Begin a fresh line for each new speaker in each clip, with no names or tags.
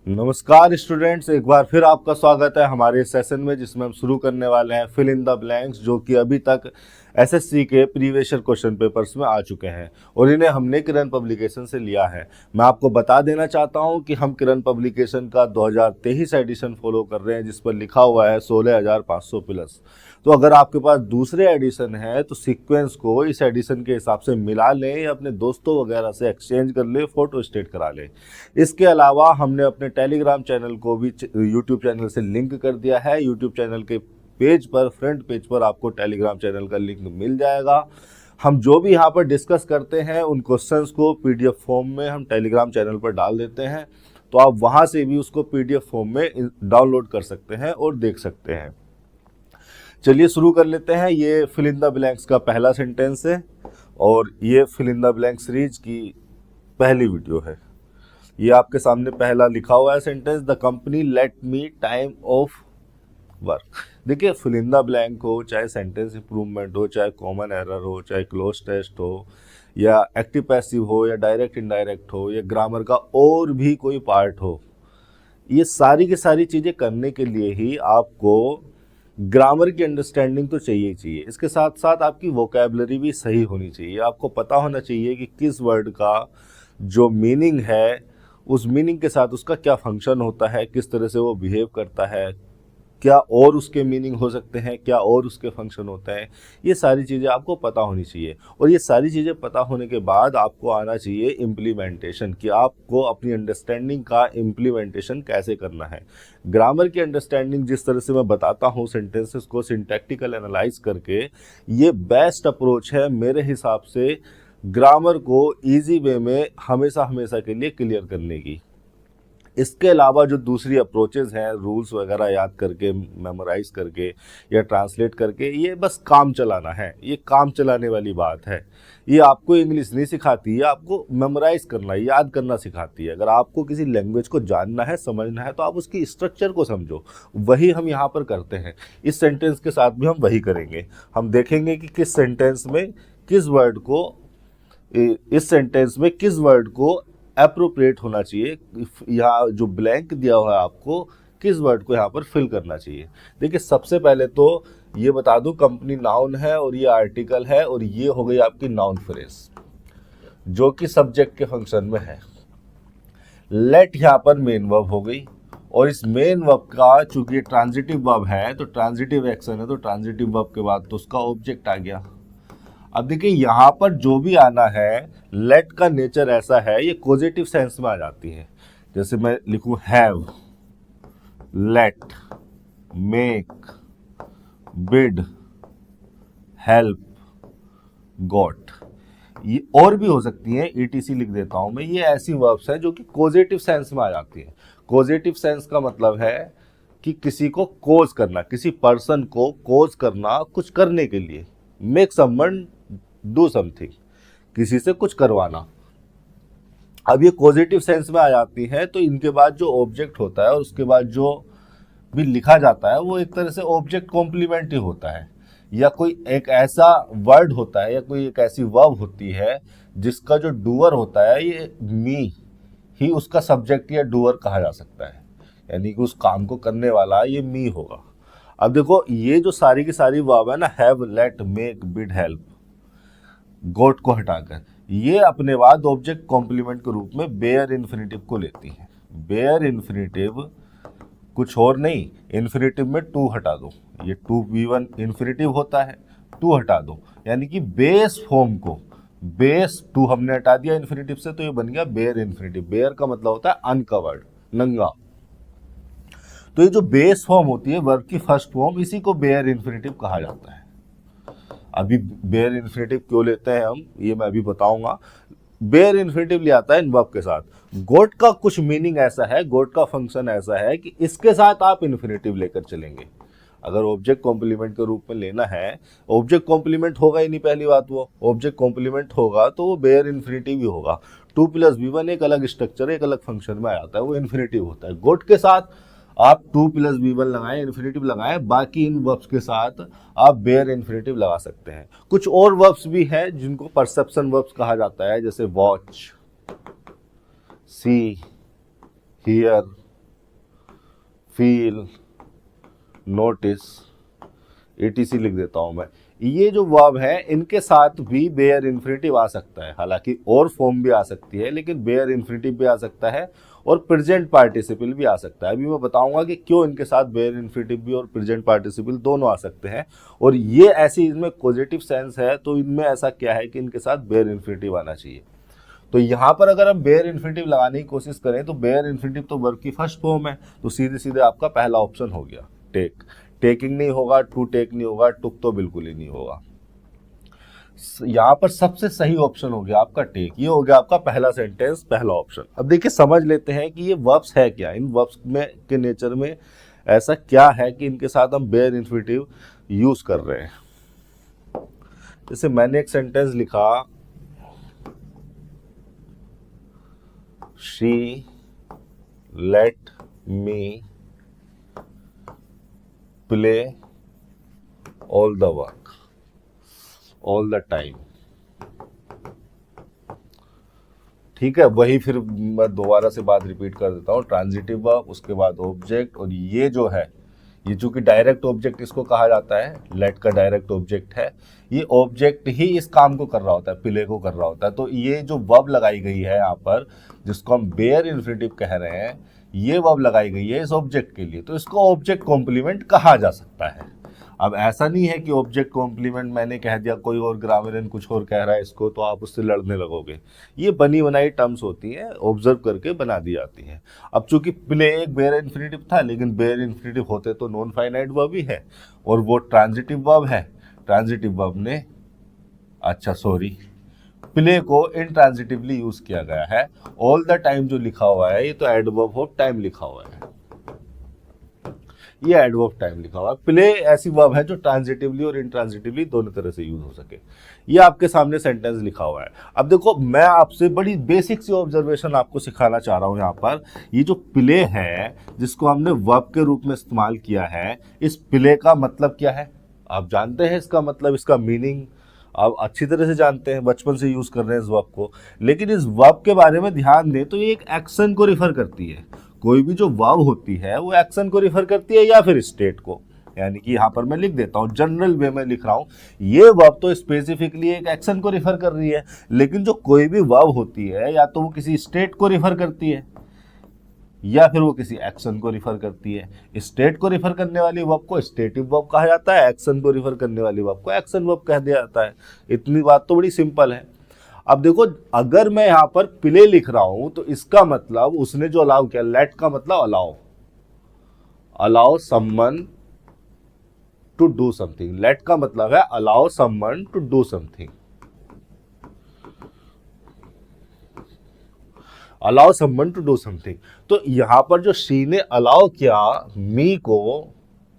नमस्कार स्टूडेंट्स, एक बार फिर आपका स्वागत है हमारे सेशन में जिसमें हम शुरू करने वाले हैं फिल इन द ब्लैंक्स, जो कि अभी तक एसएससी के प्रीवियस ईयर क्वेश्चन पेपर्स में आ चुके हैं और इन्हें हमने किरण पब्लिकेशन से लिया है। मैं आपको बता देना चाहता हूं कि हम किरण पब्लिकेशन का 2023 एडिशन फॉलो कर रहे हैं जिस पर लिखा हुआ है 16,500 प्लस। तो अगर आपके पास दूसरे एडिशन है तो सीक्वेंस को इस एडिशन के हिसाब से मिला लें या अपने दोस्तों वगैरह से एक्सचेंज कर ले, फोटो स्टेट करा लें। इसके अलावा हमने अपने टेलीग्राम चैनल को भी यूट्यूब चैनल से लिंक कर दिया है। यूट्यूब चैनल के पेज पर, फ्रंट पेज पर आपको टेलीग्राम चैनल का लिंक मिल जाएगा। हम जो भी यहाँ पर डिस्कस करते हैं उन क्वेश्चंस को पीडीएफ फॉर्म में हम टेलीग्राम चैनल पर डाल देते हैं, तो आप वहाँ से भी उसको पीडीएफ फॉर्म में डाउनलोड कर सकते हैं और देख सकते हैं। चलिए शुरू कर लेते हैं। ये फिल इन द ब्लैंक्स का पहला सेंटेंस है और ये fill in the blank series की पहली वीडियो है। ये आपके सामने पहला लिखा हुआ है sentence, the company let me time of work. देखिए, फिल इन द ब्लैंक हो, चाहे सेंटेंस इंप्रूवमेंट हो, चाहे कॉमन एरर हो, चाहे क्लोज टेस्ट हो, या एक्टिव पैसिव हो, या डायरेक्ट इनडायरेक्ट हो, या ग्रामर का और भी कोई पार्ट हो, ये सारी की सारी चीज़ें करने के लिए ही आपको ग्रामर की अंडरस्टैंडिंग तो चाहिए ही चाहिए। इसके साथ साथ आपकी वोकैबुलरी भी सही होनी चाहिए। आपको पता होना चाहिए कि किस वर्ड का जो मीनिंग है उस मीनिंग के साथ उसका क्या फंक्शन होता है, किस तरह से वो बिहेव करता है, क्या और उसके मीनिंग हो सकते हैं, क्या और उसके फंक्शन होते हैं। ये सारी चीज़ें आपको पता होनी चाहिए और ये सारी चीज़ें पता होने के बाद आपको आना चाहिए इम्प्लीमेंटेशन, कि आपको अपनी अंडरस्टैंडिंग का इम्प्लीमेंटेशन कैसे करना है। ग्रामर की अंडरस्टैंडिंग जिस तरह से मैं बताता हूँ सेंटेंसेस को सिंटैक्टिकल एनालाइज करके, ये बेस्ट अप्रोच है मेरे हिसाब से ग्रामर को ईजी वे में हमेशा हमेशा के लिए क्लियर करने की। इसके अलावा जो दूसरी अप्रोचेस हैं, रूल्स वगैरह याद करके, मेमोराइज करके या ट्रांसलेट करके, ये बस काम चलाना है। ये काम चलाने वाली बात है। ये आपको इंग्लिश नहीं सिखाती है, आपको मेमोराइज करना, याद करना सिखाती है। अगर आपको किसी लैंग्वेज को जानना है, समझना है, तो आप उसकी स्ट्रक्चर को समझो। वही हम यहाँ पर करते हैं। इस सेंटेंस के साथ भी हम वही करेंगे। हम देखेंगे कि किस सेंटेंस में किस वर्ड को इस सेंटेंस में किस वर्ड को अप्रोप्रिएट होना चाहिए, यहाँ जो ब्लैंक दिया हुआ है आपको किस वर्ड को यहाँ पर फिल करना चाहिए। देखिए, सबसे पहले तो ये बता दूं, कंपनी नाउन है और ये आर्टिकल है और ये हो गई आपकी नाउन फ्रेज जो कि सब्जेक्ट के फंक्शन में है। लेट यहाँ पर मेन वर्ब हो गई और इस मेन वर्ब का चूंकि ट्रांजिटिव वर्ब है तो ट्रांजिटिव एक्शन है, तो ट्रांजिटिव वर्ब के बाद तो उसका ऑब्जेक्ट आ गया। अब देखिए, यहाँ पर जो भी आना है, लेट का नेचर ऐसा है, ये पॉजिटिव सेंस में आ जाती है। जैसे मैं लिखूं have, let, make, bid, help, got, ये और भी हो सकती हैं। ईटीसी लिख देता हूं मैं। ये ऐसी वर्ब्स हैं जो कि पॉजिटिव सेंस में आ जाती हैं। पॉजिटिव सेंस का मतलब है कि किसी को कोज करना, किसी पर्सन को कोज करना कुछ करने के लिए। मेक समवन डू समथिंग, किसी से कुछ करवाना। अब ये पॉजिटिव सेंस में आ जाती है, तो इनके बाद जो ऑब्जेक्ट होता है और उसके बाद जो भी लिखा जाता है वो एक तरह से ऑब्जेक्ट कॉम्प्लीमेंट ही होता है, या कोई एक ऐसा वर्ड होता है या कोई एक ऐसी वर्ब होती है जिसका जो डूअर होता है, ये मी ही उसका सब्जेक्ट या डूअर कहा जा सकता है। यानी कि उस काम को करने वाला ये मी होगा। अब देखो, ये जो सारी की सारी वर्ब है ना, have, let, make, bid, help, got को हटाकर, ये अपने बाद ऑब्जेक्ट कॉम्प्लीमेंट के रूप में बेयर इन्फिनिटिव को लेती है। बेयर इन्फिनिटिव कुछ और नहीं, इन्फिनिटिव में टू हटा दो, ये टू V1 इन्फिनिटिव होता है, टू हटा दो, यानी कि बेस फॉर्म को, बेस टू हमने हटा दिया इन्फिनिटिव से, तो ये बन गया बेयर इन्फिनिटिव। बेयर का मतलब होता है अनकवर्ड, नंगा। तो ये जो बेस फॉर्म होती है वर्ब की फर्स्ट फॉर्म, इसी को बेयर इन्फिनिटिव कहा जाता है। अभी बेयर इन्फिनिटिव क्यों लेते हैं हम, ये मैं अभी बताऊंगा। बेयर इन्फिनिटिव ले आता है इन वर्ब के साथ। गोट का कुछ मीनिंग ऐसा है, गोट का फंक्शन ऐसा है कि इसके साथ आप इन्फिनिटिव लेकर चलेंगे। अगर ऑब्जेक्ट कॉम्प्लीमेंट के रूप में लेना है, ऑब्जेक्ट कॉम्प्लीमेंट होगा ही नहीं, पहली बात। वो ऑब्जेक्ट कॉम्प्लीमेंट होगा तो वो बेयर इन्फिनिटिव ही होगा। 2+V1 एक अलग स्ट्रक्चर, एक अलग फंक्शन में आ जाता है, वो इन्फिनिटिव होता है। गोट के साथ आप 2+V1 लगाएं, इन्फिनिटिव लगाएं, बाकी इन वर्ब्स के साथ आप बेयर इन्फिनिटिव लगा सकते हैं। कुछ और वर्ब्स भी हैं जिनको परसेप्शन वर्ब्स कहा जाता है, जैसे watch, see, hear, feel, notice, etc लिख देता हूं मैं। ये जो वर्ब है इनके साथ भी बेयर इन्फिनिटिव आ सकता है, हालांकि और फॉर्म भी आ सकती है, लेकिन बेयर इन्फिनिटिव भी आ सकता है और प्रेजेंट पार्टिसिपल भी आ सकता है। अभी मैं बताऊंगा कि क्यों इनके साथ बेयर इन्फिनिटिव भी और प्रेजेंट पार्टिसिपल दोनों आ सकते हैं, और ये ऐसी इनमें पॉजिटिव सेंस है तो इनमें ऐसा क्या है कि इनके साथ बेयर इन्फिनिटिव आना चाहिए। तो यहाँ पर अगर हम बेयर इन्फिनिटिव लगाने की कोशिश करें तो बेयर इन्फिनिटिव तो वर्ब की फर्स्ट फॉर्म है, तो सीधे सीधे आपका पहला ऑप्शन हो गया टेक। टेकिंग नहीं होगा, टू टेक नहीं होगा, टुक तो बिल्कुल ही नहीं होगा। यहाँ पर सबसे सही ऑप्शन हो गया आपका टेक। ये हो गया आपका पहला सेंटेंस, पहला ऑप्शन। अब देखिए समझ लेते हैं कि ये वर्ब्स है क्या, इन वर्ब्स में के नेचर में ऐसा क्या है कि इनके साथ हम बेयर इन्फिनिटिव यूज कर रहे हैं। जैसे मैंने एक सेंटेंस लिखा, she let me play all the work all the time. ठीक है, वही फिर मैं दोबारा से बात रिपीट कर देता हूँ। ट्रांजिटिव वर्ब, उसके बाद ऑब्जेक्ट, और ये जो है ये चूंकि डायरेक्ट ऑब्जेक्ट इसको कहा जाता है, लेट का डायरेक्ट ऑब्जेक्ट है, ये ऑब्जेक्ट ही इस काम को कर रहा होता है, प्ले को कर रहा होता है। तो ये जो वर्ब लगाई गई है यहाँ पर, जिसको हम बेयर इन्फिनिटिव कह रहे हैं, ये वर्ब लगाई गई है इस ऑब्जेक्ट के लिए, तो इसको ऑब्जेक्ट कॉम्प्लीमेंट कहा जा सकता है। अब ऐसा नहीं है कि ऑब्जेक्ट कॉम्प्लीमेंट मैंने कह दिया, कोई और ग्रामरियन कुछ और कह रहा है इसको, तो आप उससे लड़ने लगोगे। ये बनी बनाई टर्म्स होती हैं, ऑब्जर्व करके बना दी जाती हैं। अब चूंकि प्ले एक बेयर इन्फिनिटिव था, लेकिन बेयर इन्फिनिटिव होते तो नॉन फाइनाइट वर्ब ही है, और वो ट्रांजिटिव वर्ब है। ट्रांजिटिव वर्ब ने, अच्छा सॉरी, प्ले को इंट्रांजिटिवली यूज किया गया है। ऑल द टाइम जो लिखा हुआ है ये तो एडवर्ब ऑफ टाइम लिखा हुआ है, ये एडवर्ब ऑफ टाइम लिखा हुआ है। प्ले ऐसी वर्ब है जो ट्रांजिटिवली और इंट्रांजिटिवली दोनों तरह से यूज हो सके। ये आपके सामने सेंटेंस लिखा हुआ है। अब देखो मैं आपसे बड़ी बेसिक सी ऑब्जर्वेशन आपको सिखाना चाह रहा हूं। यहाँ पर ये जो प्ले है जिसको हमने वर्ब के रूप में इस्तेमाल किया है, इस प्ले का मतलब क्या है आप जानते हैं? इसका मतलब, इसका मीनिंग आप अच्छी तरह से जानते हैं, बचपन से यूज कर रहे हैं इस वर्ब को। लेकिन इस वर्ब के बारे में ध्यान दें तो ये एक एक्शन को रिफर करती है। कोई भी जो वर्ब होती है वो एक्शन को रिफर करती है या फिर स्टेट को। यानी कि यहाँ पर मैं लिख देता हूँ, जनरल वे में लिख रहा हूँ, ये वर्ब तो स्पेसिफिकली एक एक्शन को रिफर कर रही है, लेकिन जो कोई भी वर्ब होती है या तो वो किसी स्टेट को रिफर करती है या फिर वो किसी एक्शन को रिफर करती है। स्टेट को रिफर करने वाली वर्ब को स्टेटिव वर्ब कहा जाता है, एक्शन को रिफर करने वाली वर्ब को एक्शन वर्ब कह दिया जाता है। इतनी बात तो बड़ी सिंपल है। अब देखो अगर मैं यहाँ पर प्ले लिख रहा हूं तो इसका मतलब उसने जो अलाउ किया, लेट का मतलब allow, allow someone to do something. Let का मतलब है allow someone to do something, allow someone to do something. तो यहां पर जो शी ने अलाउ किया मी को,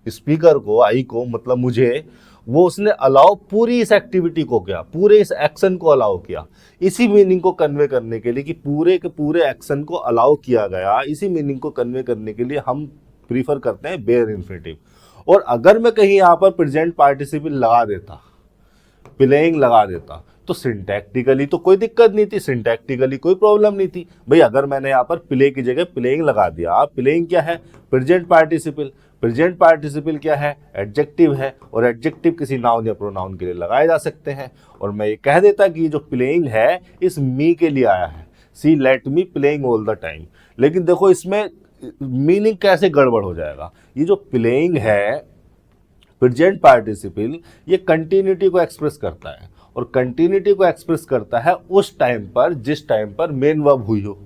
स्पीकर को, आई को, मतलब मुझे, वो उसने अलाउ पूरी इस एक्टिविटी को किया, पूरे इस एक्शन को अलाउ किया। इसी मीनिंग को कन्वे करने के लिए कि पूरे के पूरे एक्शन को अलाउ किया गया, इसी मीनिंग को कन्वे करने के लिए हम प्रीफर करते हैं बेयर इन्फिनिटिव। और अगर मैं कहीं यहाँ पर प्रेजेंट पार्टिसिपल लगा देता, प्लेइंग लगा देता, तो सिंटैक्टिकली तो कोई दिक्कत नहीं थी, सिंटैक्टिकली कोई प्रॉब्लम नहीं थी। भाई अगर मैंने यहाँ पर प्ले की जगह प्लेइंग लगा दिया, प्लेइंग क्या है? Present participle. प्रेजेंट पार्टिसिपल क्या है? एडजेक्टिव है, और एडजेक्टिव किसी नाउन या प्रोनाउन के लिए लगाए जा सकते हैं। और मैं ये कह देता कि ये जो प्लेइंग है इस मी के लिए आया है, she let me playing all the time. लेकिन देखो इसमें मीनिंग कैसे गड़बड़ हो जाएगा। ये जो प्लेइंग है प्रेजेंट पार्टिसिपल, ये कंटिन्यूटी को एक्सप्रेस करता है, और कंटिन्यूटी को एक्सप्रेस करता है उस टाइम पर जिस टाइम पर मेन वर्ब हुई हो।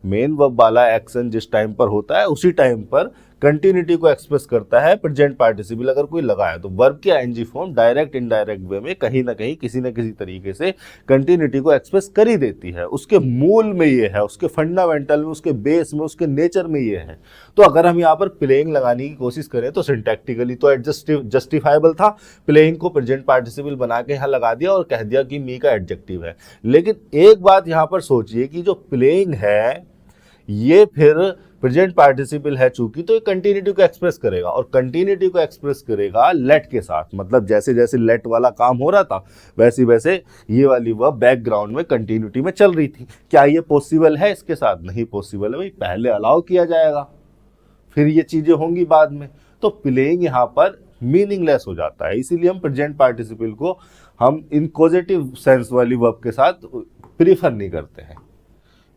मेन वर्ब वाला एक्शन जिस टाइम पर होता है उसी टाइम पर कंटिन्यूटी को एक्सप्रेस करता है प्रेजेंट पार्टिसिपल अगर कोई लगाए तो। वर्ब की ING form direct indirect way में कहीं ना कहीं किसी न किसी तरीके से कंटिन्यूटी को एक्सप्रेस कर ही देती है। उसके मूल में ये है, उसके फंडामेंटल में, उसके बेस में, उसके नेचर में ये है। तो अगर हम यहाँ पर प्लेइंग लगाने की कोशिश करें तो सिंटैक्टिकली तो जस्टिफाइबल था, प्लेइंग को प्रेजेंट पार्टिसिपल बना के यहाँ लगा दिया और कह दिया कि मी का एडजेक्टिव है। लेकिन एक बात यहाँ पर सोचिए कि जो प्लेइंग है ये फिर प्रेजेंट पार्टिसिपल है चूंकि, तो ये कंटिन्यूटी को एक्सप्रेस करेगा, और कंटिन्यूटी को एक्सप्रेस करेगा लेट के साथ। मतलब जैसे जैसे लेट वाला काम हो रहा था वैसे वैसे ये वाली वर्ब बैकग्राउंड में कंटिन्यूटी में चल रही थी। क्या ये पॉसिबल है इसके साथ? नहीं पॉसिबल है भाई, पहले अलाउ किया जाएगा फिर ये चीजें होंगी बाद में, तो प्लेइंग यहाँ पर मीनिंगलेस हो जाता है। इसीलिए हम प्रेजेंट पार्टिसिपल को हम इन पॉजिटिव सेंस वाली वर्ब के साथ प्रीफर नहीं करते हैं,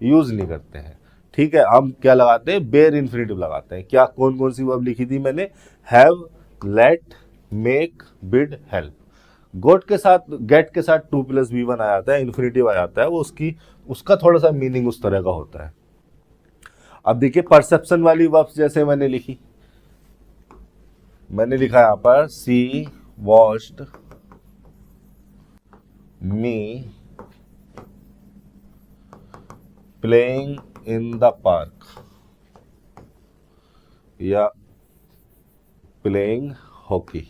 यूज नहीं करते हैं। ठीक है, हम क्या लगाते हैं, बेयर इन्फिनिटिव लगाते हैं। क्या कौन कौन सी वर्ब लिखी थी मैंने, have, let, make, bid, help. Got के साथ, गेट के साथ 2+V1 आ जाता है, इन्फिनिटिव आ जाता है, वो उसका थोड़ा सा मीनिंग उस तरह का होता है। अब देखिए परसेप्शन वाली वर्ब्स जैसे मैंने लिखा यहाँ पर she watched me playing in the park या प्लेइंग हॉकी।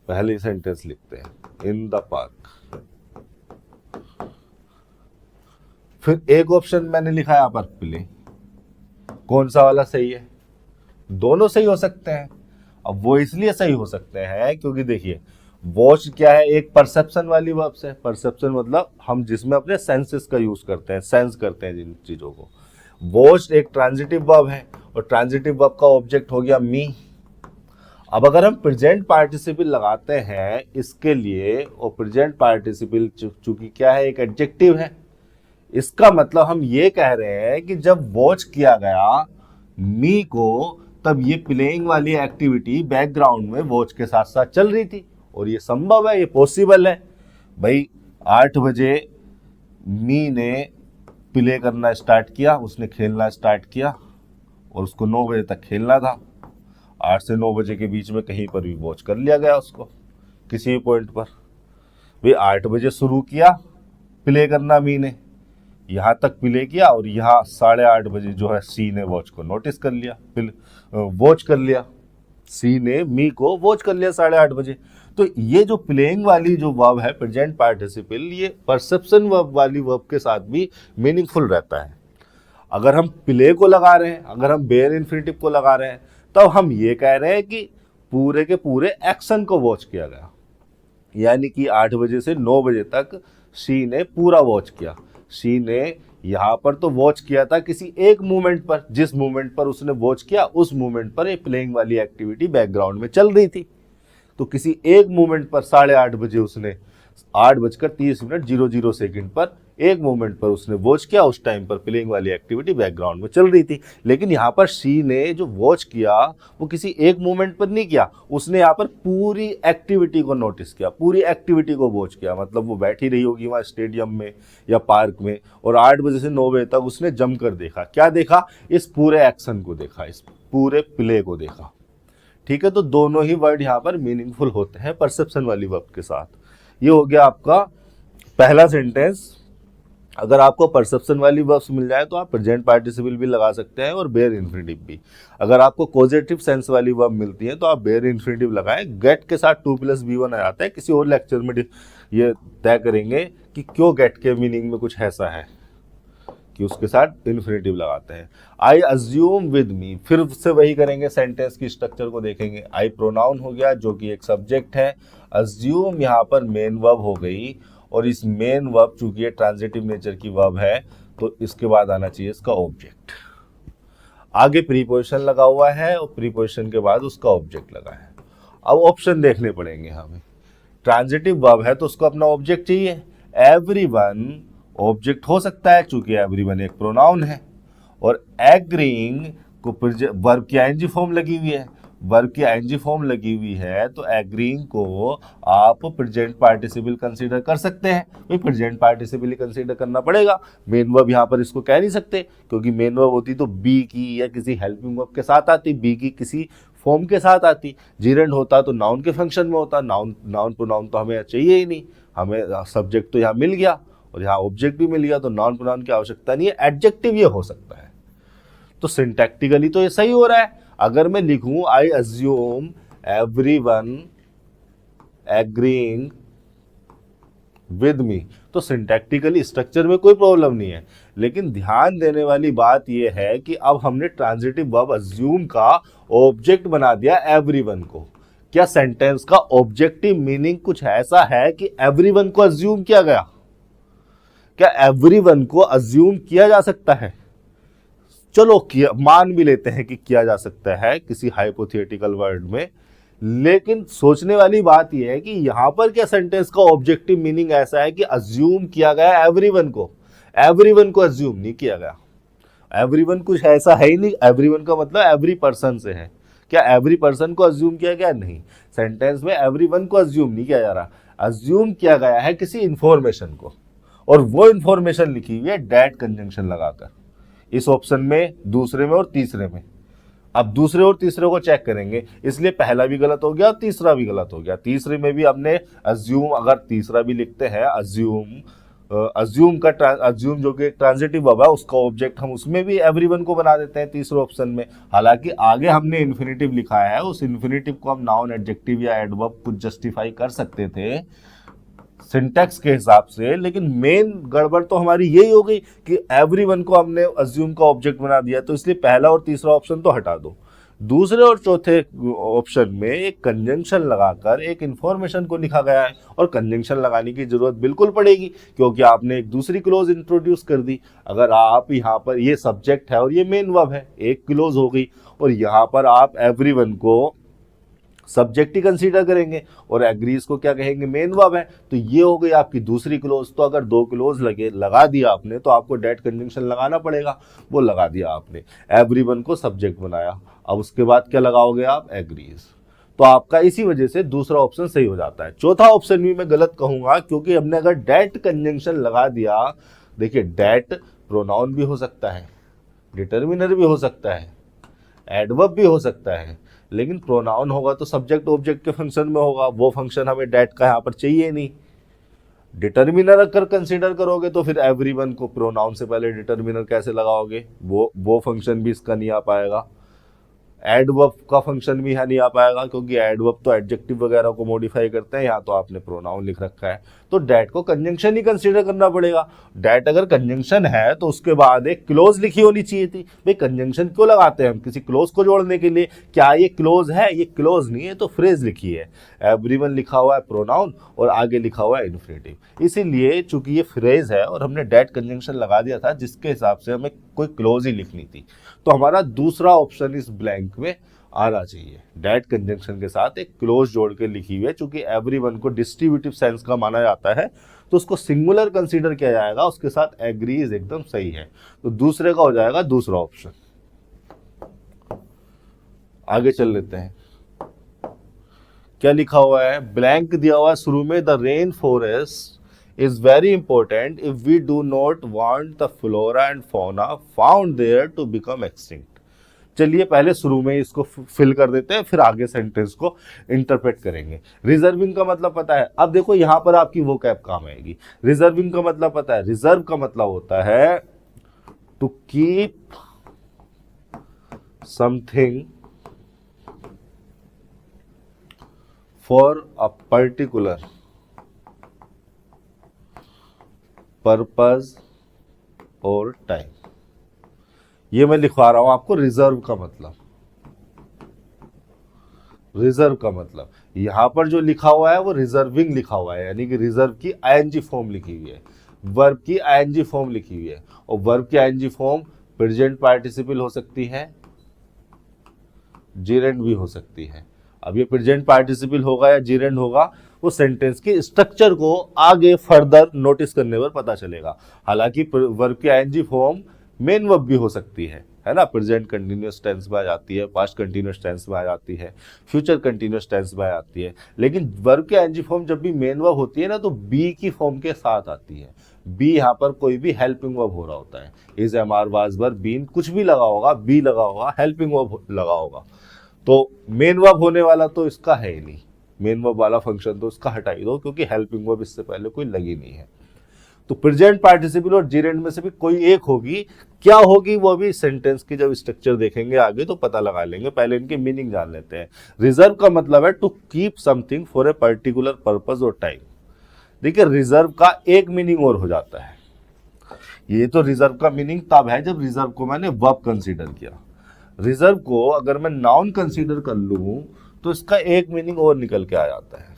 पहली सेंटेंस लिखते हैं इन द पार्क। फिर एक ऑप्शन मैंने लिखा है यहाँ पर प्ले। कौन सा वाला सही है, दोनों सही हो सकते हैं। अब वो इसलिए सही हो सकते हैं क्योंकि देखिए वॉच क्या है, एक परसेप्शन वाली वर्ब है। परसेप्शन मतलब हम जिसमें अपने सेंसेस का यूज करते हैं, सेंस करते हैं जिन चीजों को। वॉच एक ट्रांजिटिव वर्ब है और ट्रांजिटिव वर्ब का ऑब्जेक्ट हो गया मी। अब अगर हम प्रेजेंट पार्टिसिपल लगाते हैं इसके लिए, और प्रेजेंट पार्टिसिपल चूंकि क्या है, एक एडजेक्टिव है, इसका मतलब हम ये कह रहे हैं कि जब वॉच किया गया मी को, तब ये प्लेइंग वाली एक्टिविटी बैकग्राउंड में वॉच के साथ साथ चल रही थी। और ये संभव है, ये पॉसिबल है। भाई 8 बजे मी ने प्ले करना स्टार्ट किया, उसने खेलना स्टार्ट किया और उसको 9 बजे तक खेलना था। 8 से 9 बजे के बीच में कहीं पर भी वॉच कर लिया गया उसको, किसी भी पॉइंट पर। भाई 8 बजे शुरू किया प्ले करना मी ने, यहाँ तक प्ले किया और यहाँ 8:30 बजे जो है सी ने वॉच को नोटिस कर लिया, वॉच कर लिया, सी ने मी को वॉच कर लिया 8:30 बजे। तो ये जो प्लेइंग वाली जो वर्ब है प्रेजेंट पार्टिसिपल, ये परसेप्शन वर्ब वाली वर्ब के साथ भी मीनिंगफुल रहता है। अगर हम प्ले को लगा रहे हैं, अगर हम बेयर इन्फिनिटिव को लगा रहे हैं, तो हम ये कह रहे हैं कि पूरे के पूरे एक्शन को वॉच किया गया, यानी कि 8 बजे से 9 बजे तक सी ने पूरा वॉच किया। सी ने यहाँ पर तो वॉच किया था किसी एक मूवमेंट पर, जिस मूवमेंट पर उसने वॉच किया उस मूवमेंट पर एक प्लेइंग वाली एक्टिविटी बैकग्राउंड में चल रही थी। तो किसी एक मूवमेंट पर 8:30 बजे उसने 8:30:00 पर एक मूवमेंट पर उसने वॉच किया, उस टाइम पर प्लेइंग वाली एक्टिविटी बैकग्राउंड में चल रही थी। लेकिन यहाँ पर सी ने जो वॉच किया वो किसी एक मूवमेंट पर नहीं किया, उसने यहाँ पर पूरी एक्टिविटी को नोटिस किया, पूरी एक्टिविटी को वॉच किया। मतलब वो बैठी रही होगी वहाँ स्टेडियम में या पार्क में और 8 बजे से 9 बजे तक उसने जमकर देखा। क्या देखा, इस पूरे एक्शन को देखा, इस पूरे प्ले को देखा। ठीक है, तो दोनों ही वर्ड यहाँ पर मीनिंगफुल होते हैं परसेप्शन वाली वर्ब के साथ। ये हो गया आपका पहला सेंटेंस। अगर आपको परसेप्शन वाली वर्ब्स मिल जाए तो आप प्रेजेंट पार्टिसिपल भी लगा सकते हैं और बेयर इन्फिनिटिव भी। अगर आपको पॉजिटिव सेंस वाली वर्ब मिलती है तो आप बेयर इन्फिनिटिव लगाएं। गेट के साथ 2+V1 आ जाता है। किसी और लेक्चर में ये तय करेंगे कि क्यों गेट के मीनिंग में कुछ ऐसा है कि उसके साथ इन्फिनिटिव लगाते हैं। आई अज्यूम विद मी, फिर से वही करेंगे, सेंटेंस की स्ट्रक्चर को देखेंगे। आई प्रोनाउन हो गया जो कि एक सब्जेक्ट है, अज्यूम यहाँ पर मेन वर्ब हो गई, और इस मेन वर्ब चूंकि ये ट्रांजिटिव नेचर की वर्ब है तो इसके बाद आना चाहिए इसका ऑब्जेक्ट। आगे प्रीपोजिशन लगा हुआ है और प्रीपोजिशन के बाद उसका ऑब्जेक्ट लगा है। अब ऑप्शन देखने पड़ेंगे हमें। ट्रांजिटिव वर्ब है तो उसको अपना ऑब्जेक्ट चाहिए। एवरीवन ऑब्जेक्ट हो सकता है चूंकि एवरीवन एक प्रोनाउन है, और एग्रीइंग को वर्ब की आईएनजी फॉर्म लगी हुई है। वर्ब की आईएनजी फॉर्म लगी हुई है तो एग्रीइंग को आप प्रेजेंट पार्टिसिपल कंसीडर कर सकते हैं। भाई प्रेजेंट पार्टिसिपल ही कंसीडर करना पड़ेगा, मेन वर्ब यहाँ पर इसको कह नहीं सकते, क्योंकि मेन वर्ब होती तो बी की या किसी हेल्पिंग वर्ब के साथ आती, बी की किसी फॉर्म के साथ आती। जीरेंड होता तो नाउन के फंक्शन में होता। नाउन प्रोनाउन तो हमें चाहिए ही नहीं, हमें सब्जेक्ट तो यहाँ मिल गया और यहाँ ऑब्जेक्ट भी मिल गया, तो नाउन प्रोनाउन की आवश्यकता नहीं है। एडजेक्टिव ये हो सकता है। तो सिंटैक्टिकली तो ये सही हो रहा है। अगर मैं लिखूं I assume everyone agreeing with me, तो सिंटैक्टिकली स्ट्रक्चर में कोई प्रॉब्लम नहीं है। लेकिन ध्यान देने वाली बात यह है कि अब हमने ट्रांजिटिव वर्ब अज्यूम का ऑब्जेक्ट बना दिया एवरीवन को। क्या सेंटेंस का ऑब्जेक्टिव मीनिंग कुछ ऐसा है कि एवरीवन को अज्यूम किया गया? क्या एवरीवन को अज्यूम किया जा सकता है? चलो किया, मान भी लेते हैं कि किया जा सकता है किसी हाइपोथेटिकल वर्ड में, लेकिन सोचने वाली बात यह है कि यहां पर क्या सेंटेंस का ऑब्जेक्टिव मीनिंग ऐसा है कि अज्यूम किया गया एवरीवन को? एवरीवन को अज्यूम नहीं किया गया। एवरीवन कुछ ऐसा है ही नहीं। एवरीवन का मतलब एवरी पर्सन से है। क्या एवरी पर्सन को अज्यूम किया गया? नहीं, सेंटेंस में एवरीवन को अज्यूम नहीं किया जा रहा। अज्यूम किया गया है किसी इंफॉर्मेशन को, और वो इंफॉर्मेशन लिखी हुई है डैट कंजंक्शन लगाकर, इस ऑप्शन में, दूसरे में और तीसरे में। अब दूसरे और तीसरे को चेक करेंगे, इसलिए पहला भी गलत हो गया, तीसरा भी गलत हो गया। तीसरे में भी हमने अज्यूम, अगर तीसरा भी लिखते हैं अज्यूम, अज्यूम जो कि ट्रांजिटिव वर्ब है, उसका ऑब्जेक्ट हम उसमें भी एवरीवन को बना देते हैं तीसरे ऑप्शन में। हालांकि आगे हमने इन्फिनेटिव लिखा है, उस इन्फिनेटिव को हम नाउन, एडजेक्टिव या एडवर्ब कुछ जस्टिफाई कर सकते थे सिंटैक्स के हिसाब से, लेकिन मेन गड़बड़ तो हमारी यही हो गई कि एवरीवन को हमने अज्यूम का ऑब्जेक्ट बना दिया। तो इसलिए पहला और तीसरा ऑप्शन तो हटा दो। दूसरे और चौथे ऑप्शन में एक कंजंक्शन लगाकर एक इंफॉर्मेशन को लिखा गया है, और कंजंक्शन लगाने की जरूरत बिल्कुल पड़ेगी क्योंकि आपने एक दूसरी क्लोज इंट्रोड्यूस कर दी। अगर आप यहाँ पर, ये सब्जेक्ट है और ये मेन वर्ब है, एक क्लोज हो गई, और यहाँ पर आप एवरीवन को सब्जेक्ट ही कंसीडर करेंगे और एग्रीज को क्या कहेंगे? मेन वर्ब है। तो ये हो गई आपकी दूसरी क्लोज। तो अगर दो क्लोज लगा दिया आपने, तो आपको डेट कंजंक्शन लगाना पड़ेगा, वो लगा दिया आपने, एवरीवन को सब्जेक्ट बनाया। अब उसके बाद क्या लगाओगे आप? एग्रीज। तो आपका इसी वजह से दूसरा ऑप्शन सही हो जाता है। चौथा ऑप्शन भी मैं गलत कहूंगा, क्योंकि हमने अगर डेट कंजंक्शन लगा दिया, देखिए डेट प्रोनाउन भी हो सकता है, डिटर्मिनर भी हो सकता है, एडवर्ब भी हो सकता है, लेकिन प्रोनाउन होगा तो सब्जेक्ट ऑब्जेक्ट के फंक्शन में होगा। वो फंक्शन हमें डेट का यहाँ पर चाहिए नहीं। डिटर्मिनर अगर कंसीडर करोगे तो फिर एवरीवन को प्रोनाउन से पहले डिटर्मिनर कैसे लगाओगे? वो फंक्शन भी इसका नहीं आ पाएगा। एडवर्ब का फंक्शन भी यहाँ नहीं आ पाएगा, क्योंकि एडवर्ब तो एडजेक्टिव वगैरह को मॉडिफाई करते हैं, यहाँ तो आपने प्रोनाउन लिख रखा है। तो डेट को कंजंक्शन ही कंसीडर करना पड़ेगा। डेट अगर कंजंक्शन है तो उसके बाद एक क्लोज लिखी होनी चाहिए थी। भाई कंजंक्शन क्यों लगाते हैं हम? किसी क्लोज को जोड़ने के लिए। क्या ये क्लोज है? ये क्लोज नहीं है, तो फ्रेज लिखी है। एवरीवन लिखा हुआ है प्रोनाउन और आगे लिखा हुआ है इन्फिनेटिव। इसीलिए चूंकि ये फ्रेज है और हमने डेट कंजंक्शन लगा दिया था, जिसके हिसाब से हमें कोई क्लोज ही लिखनी थी, तो हमारा दूसरा ऑप्शन इस ब्लैंक में आना चाहिए। डेट कंजंक्शन के साथ एक क्लोज जोड़ के लिखी हुई है। चूंकि एवरीवन को डिस्ट्रीब्यूटिव सेंस का माना जाता है, तो उसको सिंगुलर कंसीडर किया जाएगा, उसके साथ एग्रीज एकदम सही है। तो दूसरे का हो जाएगा दूसरा ऑप्शन। आगे चल लेते हैं। क्या लिखा हुआ है? ब्लैंक दिया हुआ है शुरू में, the rain forest is very important if we do not want the flora and fauna found there to become extinct। चलिए पहले शुरू में इसको फिल कर देते हैं, फिर आगे सेंटेंस को इंटरप्रेट करेंगे। रिजर्विंग का मतलब पता है? अब देखो यहां पर आपकी वो कैप काम आएगी। रिजर्विंग का मतलब पता है? रिजर्व का मतलब होता है to keep something for a particular purpose और टाइम। ये मैं लिखवा रहा हूं आपको रिजर्व का मतलब। रिजर्व का मतलब यहां पर जो लिखा हुआ है वो रिजर्विंग लिखा हुआ है, यानी कि रिजर्व की आईएनजी फॉर्म लिखी हुई है, वर्ब की आईएनजी फॉर्म लिखी हुई है। और वर्ब की आईएनजी फॉर्म प्रेजेंट पार्टिसिपल हो सकती है, जीरेंड भी हो सकती है। अब ये प्रेजेंट पार्टिसिपल होगा या जीरेंड होगा, वो सेंटेंस के स्ट्रक्चर को आगे फर्दर नोटिस करने पर पता चलेगा। हालांकि वर्ब की आईएनजी फॉर्म मेन वर्ब भी हो सकती है ना, प्रेजेंट कंटिन्यूअस टेंस में आ जाती है, पास्ट कंटिन्यूअस टेंस में आ जाती है, फ्यूचर कंटिन्यूअस टेंस में आ जाती है। लेकिन वर्ब की आईएनजी फॉर्म जब भी मेन वर्ब होती है ना, तो बी की फॉर्म के साथ आती है। बी यहाँ पर कोई भी हेल्पिंग वर्ब हो रहा होता है, is, am, are, was, were, been, कुछ भी लगा होगा, बी लगा होगा, हेल्पिंग वर्ब लगा होगा। तो मेन वर्ब होने वाला तो इसका है ही नहीं, मेन वर्ब वाला फंक्शन तो इसका हटा ही दो, क्योंकि हेल्पिंग वर्ब इससे पहले कोई लगी नहीं है। तो प्रेजेंट पार्टिसिपल और जीरेंड में से भी कोई एक होगी। क्या होगी वो भी सेंटेंस की जब स्ट्रक्चर देखेंगे आगे तो पता लगा लेंगे। पहले इनकी मीनिंग जान लेते हैं। रिजर्व का मतलब है to keep something for a particular purpose और टाइम। देखिए रिजर्व का एक मीनिंग और हो जाता है। ये तो रिजर्व का मीनिंग तब है जब रिजर्व को मैंने वर्ब कंसीडर किया। रिजर्व को अगर मैं नाउन कंसीडर कर लूं तो इसका एक मीनिंग और निकल के आ जाता है।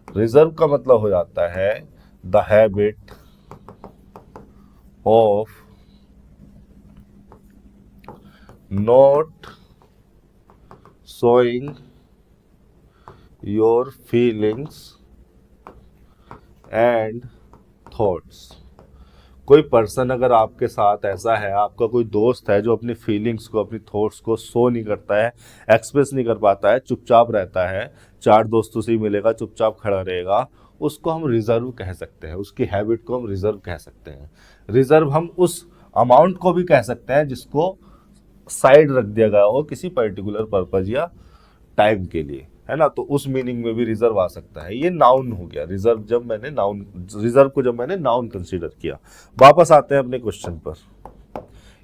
रिजर्व का मतलब हो जाता है the habit of not showing your feelings and thoughts। कोई पर्सन अगर आपके साथ ऐसा है, आपका कोई दोस्त है जो अपनी फीलिंग्स को, अपनी थॉट्स को शो नहीं करता है, एक्सप्रेस नहीं कर पाता है, चुपचाप रहता है, चार दोस्तों से ही मिलेगा, चुपचाप खड़ा रहेगा, उसको हम रिजर्व कह सकते हैं। उसकी हैबिट को हम रिजर्व कह सकते हैं। रिजर्व हम उस अमाउंट को भी कह सकते हैं जिसको साइड रख दिया गया हो किसी पर्टिकुलर पर्पज या टाइम के लिए, है ना। तो उस मीनिंग में भी रिजर्व आ सकता है। ये नाउन हो गया। रिजर्व जब मैंने नाउन कंसीडर किया। वापस आते हैं अपने क्वेश्चन पर।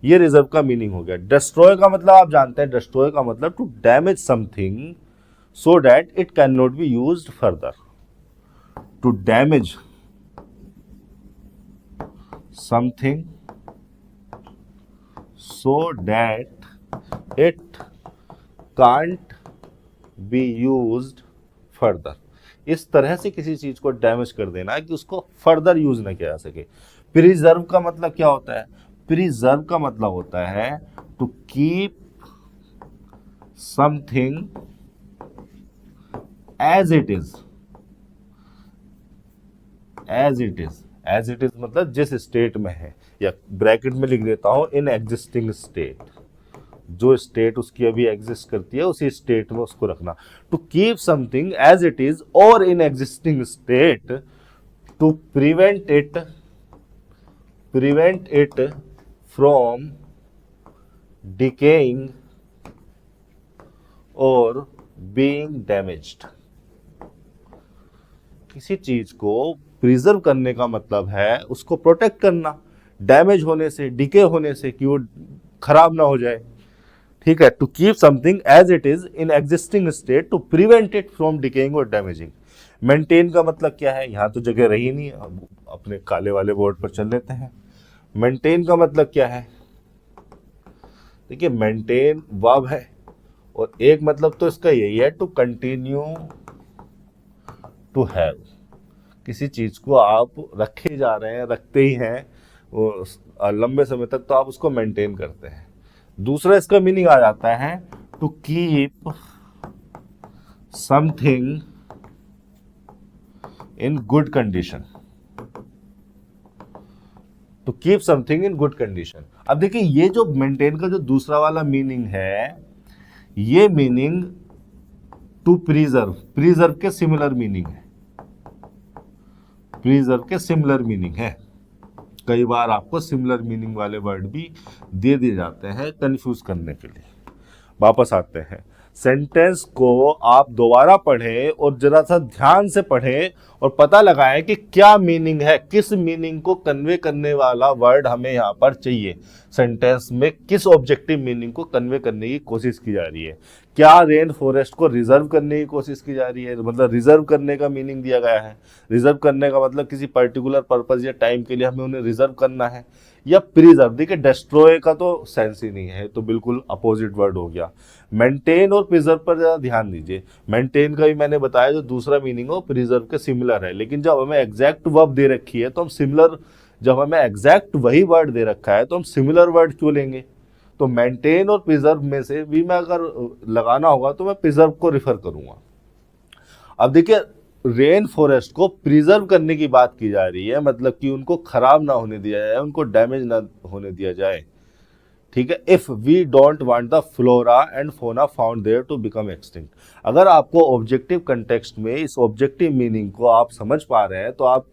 ये रिजर्व का मीनिंग हो गया। डिस्ट्रॉय का मतलब आप जानते हैं, डिस्ट्रॉय का मतलब to damage something so that it can not be used further. To damage something so that it can't be used further। इस तरह से किसी चीज को डैमेज कर देना कि उसको फर्दर यूज न किया जा सके। प्रिजर्व का मतलब क्या होता है? प्रिजर्व का मतलब होता है to keep something as it is. As it is, as it is मतलब जिस स्टेट में है, या ब्रैकेट में लिख देता हूं इन एग्जिस्टिंग स्टेट। जो स्टेट उसकी अभी एग्जिस्ट करती है उसी स्टेट में उसको रखना। To keep something as it is or in existing state to prevent it from decaying or being damaged. किसी चीज को प्रिजर्व करने का मतलब है उसको प्रोटेक्ट करना डैमेज होने से, डिके होने से, कि वो खराब ना हो जाए। ठीक है। To keep something as it is in existing state to prevent it from decaying और डैमेजिंग। मेंटेन का मतलब क्या है? यहां तो जगह रही नहीं, अब अपने काले वाले बोर्ड पर चल लेते हैं। मेंटेन का मतलब क्या है? देखिए, मेंटेन वर्ब है और एक मतलब तो इसका यही है टू कंटिन्यू टू हैव। किसी चीज को आप रखे जा रहे हैं, रखते ही हैं लंबे समय तक, तो आप उसको मेंटेन करते हैं। दूसरा इसका मीनिंग आ जाता है to keep something in good condition. To keep something in good condition. अब देखिए, ये जो मेंटेन का जो दूसरा वाला मीनिंग है, ये मीनिंग टू प्रिजर्व, प्रिजर्व के सिमिलर मीनिंग है। प्रिजर्व के सिमिलर मीनिंग है। कई बार आपको सिमिलर मीनिंग वाले वर्ड भी दे दिए जाते हैं कंफ्यूज करने के लिए। वापस आते हैं। सेंटेंस को आप दोबारा पढ़ें और जरा सा ध्यान से पढ़ें और पता लगाएं कि क्या मीनिंग है, किस मीनिंग को कन्वे करने वाला वर्ड हमें यहाँ पर चाहिए। सेंटेंस में किस ऑब्जेक्टिव मीनिंग को कन्वे करने की कोशिश की जा रही है। क्या रेन फॉरेस्ट को रिजर्व करने की कोशिश की जा रही है, मतलब रिजर्व करने का मीनिंग दिया गया है। रिजर्व करने का मतलब किसी पर्टिकुलर पर्पज या टाइम के लिए हमें उन्हें रिजर्व करना है, या प्रिजर्व। देखिए, डिस्ट्रॉय का तो सेंस ही नहीं है, तो बिल्कुल अपोजिट वर्ड हो गया। मेंटेन और प्रिजर्व पर ज़्यादा ध्यान दीजिए। मेंटेन का भी मैंने बताया जो दूसरा मीनिंग हो प्रिजर्व के सिमिलर है, लेकिन जब हमें एग्जैक्ट वर्ब दे रखी है तो हम सिमिलर, जब हमें एग्जैक्ट वही वर्ड दे रखा है तो हम सिमिलर वर्ड क्यों लेंगे। तो मेंटेन और प्रिजर्व में से भी मैं अगर लगाना होगा तो मैं प्रिजर्व को रिफर करूंगा। अब देखिए, रेन फॉरेस्ट को प्रिजर्व करने की बात की जा रही है, मतलब कि उनको खराब ना होने दिया जाए, उनको डैमेज ना होने दिया जाए। ठीक है। If we don't want the flora and fauna found there to become extinct. अगर आपको ऑब्जेक्टिव कंटेक्स्ट में इस ऑब्जेक्टिव मीनिंग को आप समझ पा रहे हैं तो आप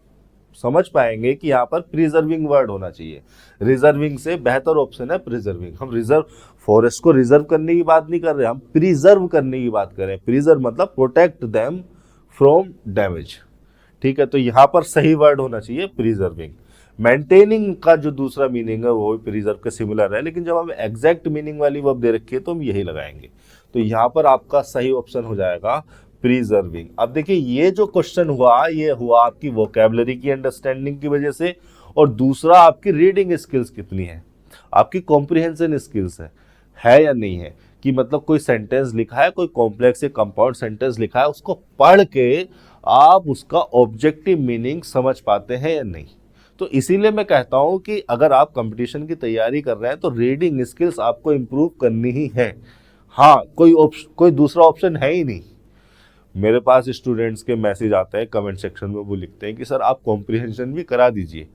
समझ पाएंगे कि यहाँ पर प्रिजर्विंग वर्ड होना चाहिए। रिजर्विंग से बेहतर ऑप्शन है प्रिजर्विंग। हम रिजर्व फॉरेस्ट को रिजर्व करने की बात नहीं कर रहे, हम प्रिजर्व करने की बात कर रहे हैं। प्रिजर्व मतलब प्रोटेक्ट देम फ्रॉम डैमेज। ठीक है। तो यहाँ पर सही वर्ड होना चाहिए प्रिजर्विंग। मेंटेनिंग का जो दूसरा मीनिंग है वो प्रिजर्व के सिमिलर है, लेकिन जब हमें एग्जैक्ट मीनिंग वाली वर्ब दे रखी है तो हम यही लगाएंगे। तो यहाँ पर आपका सही ऑप्शन हो जाएगा प्रिजर्विंग। अब देखिए, ये जो क्वेश्चन हुआ ये हुआ आपकी वोकैबुलरी की अंडरस्टैंडिंग की वजह से, और दूसरा आपकी रीडिंग स्किल्स कितनी है, आपकी कॉम्प्रिहेंशन स्किल्स है या नहीं है। कि मतलब कोई सेंटेंस लिखा है, कोई कॉम्प्लेक्स या कंपाउंड सेंटेंस लिखा है, उसको पढ़ के आप उसका ऑब्जेक्टिव मीनिंग समझ पाते हैं या नहीं। तो इसीलिए मैं कहता हूं कि अगर आप कंपटीशन की तैयारी कर रहे हैं तो रीडिंग स्किल्स आपको इम्प्रूव करनी ही है। हाँ, कोई दूसरा ऑप्शन है ही नहीं। मेरे पास स्टूडेंट्स के मैसेज आते हैं कमेंट सेक्शन में, वो लिखते हैं कि सर आप कॉम्प्रिहेंशन भी करा दीजिए।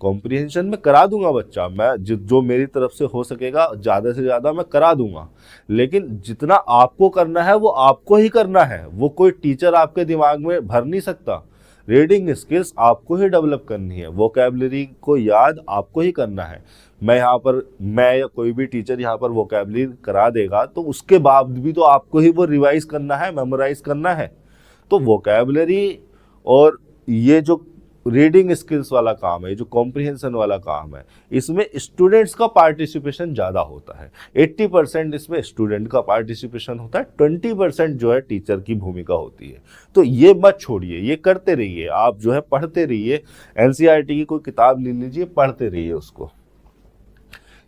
कॉम्प्रिहेंशन में करा दूंगा बच्चा, मैं जो मेरी तरफ से हो सकेगा ज़्यादा से ज़्यादा मैं करा दूंगा, लेकिन जितना आपको करना है वो आपको ही करना है, वो कोई टीचर आपके दिमाग में भर नहीं सकता। रीडिंग स्किल्स आपको ही डेवलप करनी है, वोकैबलरी को याद आपको ही करना है। मैं या कोई भी टीचर यहाँ पर वोकैबलरी करा देगा तो उसके बाद भी तो आपको ही वो रिवाइज करना है, मेमोराइज करना है। तो वोकैबलरी और ये जो रीडिंग स्किल्स वाला काम है, जो कॉम्प्रिहेंशन वाला काम है, इसमें स्टूडेंट्स का पार्टिसिपेशन ज़्यादा होता है। 80% इसमें स्टूडेंट का पार्टिसिपेशन होता है, 20% जो है टीचर की भूमिका होती है। तो ये मत छोड़िए, ये करते रहिए, आप जो है पढ़ते रहिए। एनसीईआरटी की कोई किताब ले लीजिए, पढ़ते रहिए उसको।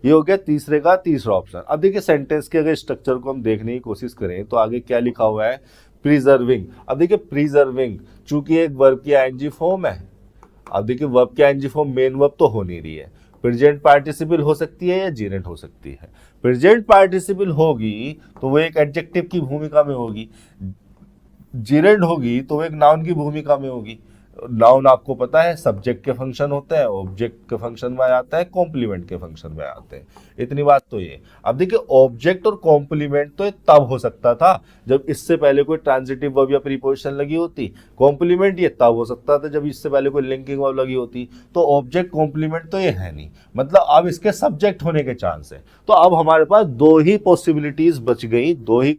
ये हो गया तीसरा ऑप्शन। अब देखिए सेंटेंस के अगर स्ट्रक्चर को हम देखने की कोशिश करें तो आगे क्या लिखा हुआ है, प्रिजर्विंग। अब देखिए प्रिजर्विंग चूंकि एक वर्ब की आईएनजी फॉर्म है, अब देखिए वर्ब की आईएनजी फॉर्म मेन वर्ब तो हो नहीं रही है, प्रेजेंट पार्टिसिपल हो सकती है या जीरेंट हो सकती है। प्रेजेंट पार्टिसिपल होगी तो वो एक एडजेक्टिव की भूमिका में होगी, जीरेंट होगी तो वो एक नाउन की भूमिका में होगी। नाउन आपको पता है सब्जेक्ट के फंक्शन होते हैं, ऑब्जेक्ट के फंक्शन में आता है, कॉम्प्लीमेंट के फंक्शन में आते हैं। इतनी बात तो ये। अब देखिए ऑब्जेक्ट और कॉम्प्लीमेंट तो ये तब हो सकता था जब इससे पहले कोई ट्रांजिटिव वर्ब या प्रीपोजिशन लगी होती। कॉम्प्लीमेंट ये तब हो सकता था जब इससे पहले कोई लिंकिंग वर्ब लगी होती। तो ऑब्जेक्ट कॉम्प्लीमेंट तो ये है नहीं, मतलब अब इसके सब्जेक्ट होने के चांस है। तो अब हमारे पास दो ही पॉसिबिलिटीज बच गई, दो ही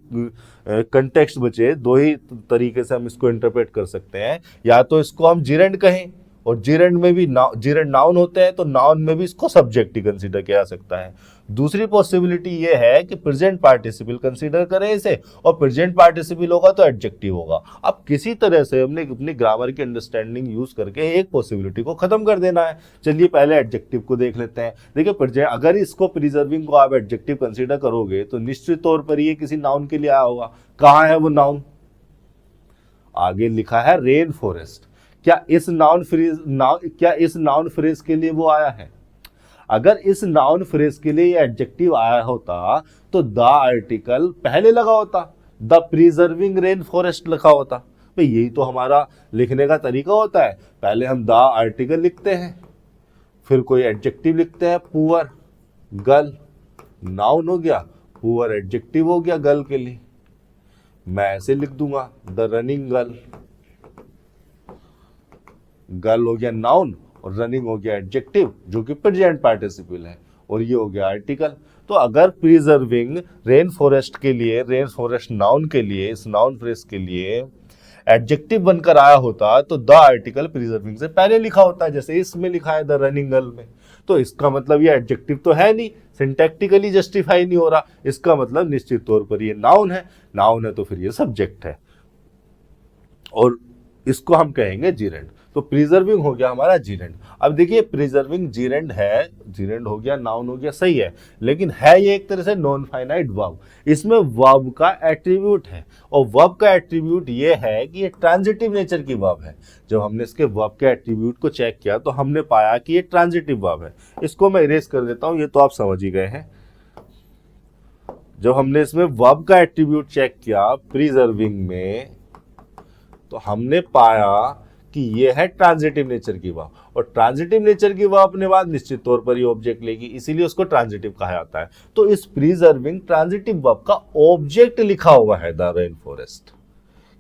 कंटेक्स्ट बचे, दो ही तरीके से हम इसको इंटरप्रेट कर सकते हैं। या तो इसको हम जीरेंट कहें, और जीरेंट में भी जीरेंट नाउन होते हैं तो नाउन में भी इसको सब्जेक्ट ही कंसीडर किया जा सकता है। दूसरी पॉसिबिलिटी ये है कि प्रेजेंट पार्टिसिपल कंसीडर करें इसे, और प्रेजेंट पार्टिसिपल होगा तो एडजेक्टिव होगा। अब किसी तरह से हमने अपनी ग्रामर की अंडरस्टैंडिंग यूज करके एक पॉसिबिलिटी को खत्म कर देना है। चलिए पहले एडजेक्टिव को देख लेते हैं। देखिए अगर इसको प्रिजर्विंग को आप एडजेक्टिव कंसीडर करोगे तो निश्चित तौर पर ये किसी नाउन के लिए आया होगा। कहाँ है वो नाउन? आगे लिखा है रेन फॉरेस्ट। क्या इस नाउन फ्रेज के लिए वो आया है? अगर इस नाउन फ्रेज के लिए एडजेक्टिव आया होता तो द आर्टिकल पहले लगा होता, द प्रिजर्विंग रेन फॉरेस्ट लिखा होता। भाई यही तो हमारा लिखने का तरीका होता है, पहले हम द आर्टिकल लिखते हैं, फिर कोई एडजेक्टिव लिखते हैं, पुअर गर्ल नाउन हो गया, पुअर एडजेक्टिव हो गया गर्ल के लिए। मैं ऐसे लिख दूंगा द रनिंग गर्ल, गर्ल हो गया नाउन और रनिंग हो गया एडजेक्टिव जो कि प्रेजेंट पार्टिसिपल है, और ये हो गया आर्टिकल। तो अगर प्रिजर्विंग रेन फॉरेस्ट के लिए, रेन फॉरेस्ट नाउन के लिए, इस नाउन फ्रेज के लिए एडजेक्टिव बनकर आया होता तो द आर्टिकल प्रिजर्विंग से पहले लिखा होता है, जैसे इसमें लिखा है द रनिंग गर्ल में। तो इसका मतलब ये एडजेक्टिव तो है नहीं, सिंटैक्टिकली जस्टिफाई नहीं हो रहा। इसका मतलब निश्चित तौर पर ये नाउन है, नाउन है तो फिर ये सब्जेक्ट है, और इसको हम कहेंगे जीरेंट। तो प्रिजर्विंग हो गया हमारा जीरेंट। अब देखिए प्रिजर्विंग जीरेंट है, जीरेंट हो गया, नाउन हो गया, सही है, लेकिन है ये एक तरह से नॉन फाइनाइट वर्ब। इसमें वर्ब का एट्रीब्यूट है, और वर्ब का एट्रीब्यूट ये है कि ये ट्रांजिटिव नेचर की वर्ब है। जब हमने इसके वर्ब के एट्रीब्यूट को चेक किया तो हमने पाया कि ये ट्रांजिटिव वर्ब है। इसको मैं इरेज कर देता हूं, ये तो आप समझ ही गए हैं। जब हमने इसमें वर्ब का एट्रीब्यूट चेक किया प्रिजर्विंग में, तो हमने पाया कि ये है ट्रांजिटिव नेचर की वर्ब, और ट्रांजिटिव नेचर की वर्ब अपने बाद निश्चित तौर पर ये ऑब्जेक्ट लेगी, इसीलिए उसको ट्रांजिटिव कहा जाता है। तो इस प्रिजर्विंग ट्रांजिटिव वर्ब का ऑब्जेक्ट लिखा हुआ है द रेन फॉरेस्ट।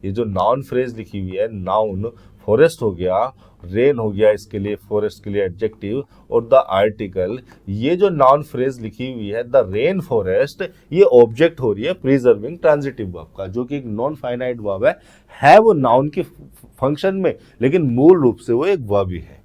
ये जो नाउन फ्रेज लिखी हुई है, नाउन फॉरेस्ट हो गया, रेन हो गया इसके लिए, फॉरेस्ट के लिए एडजेक्टिव, और द आर्टिकल, ये जो नाउन फ्रेज लिखी हुई है द रेन फॉरेस्ट, ये ऑब्जेक्ट हो रही है प्रिजर्विंग ट्रांजिटिव वर्ब का, जो कि एक नॉन फाइनाइट वर्ब है वो नाउन के फंक्शन में, लेकिन मूल रूप से वो एक वर्ब ही है।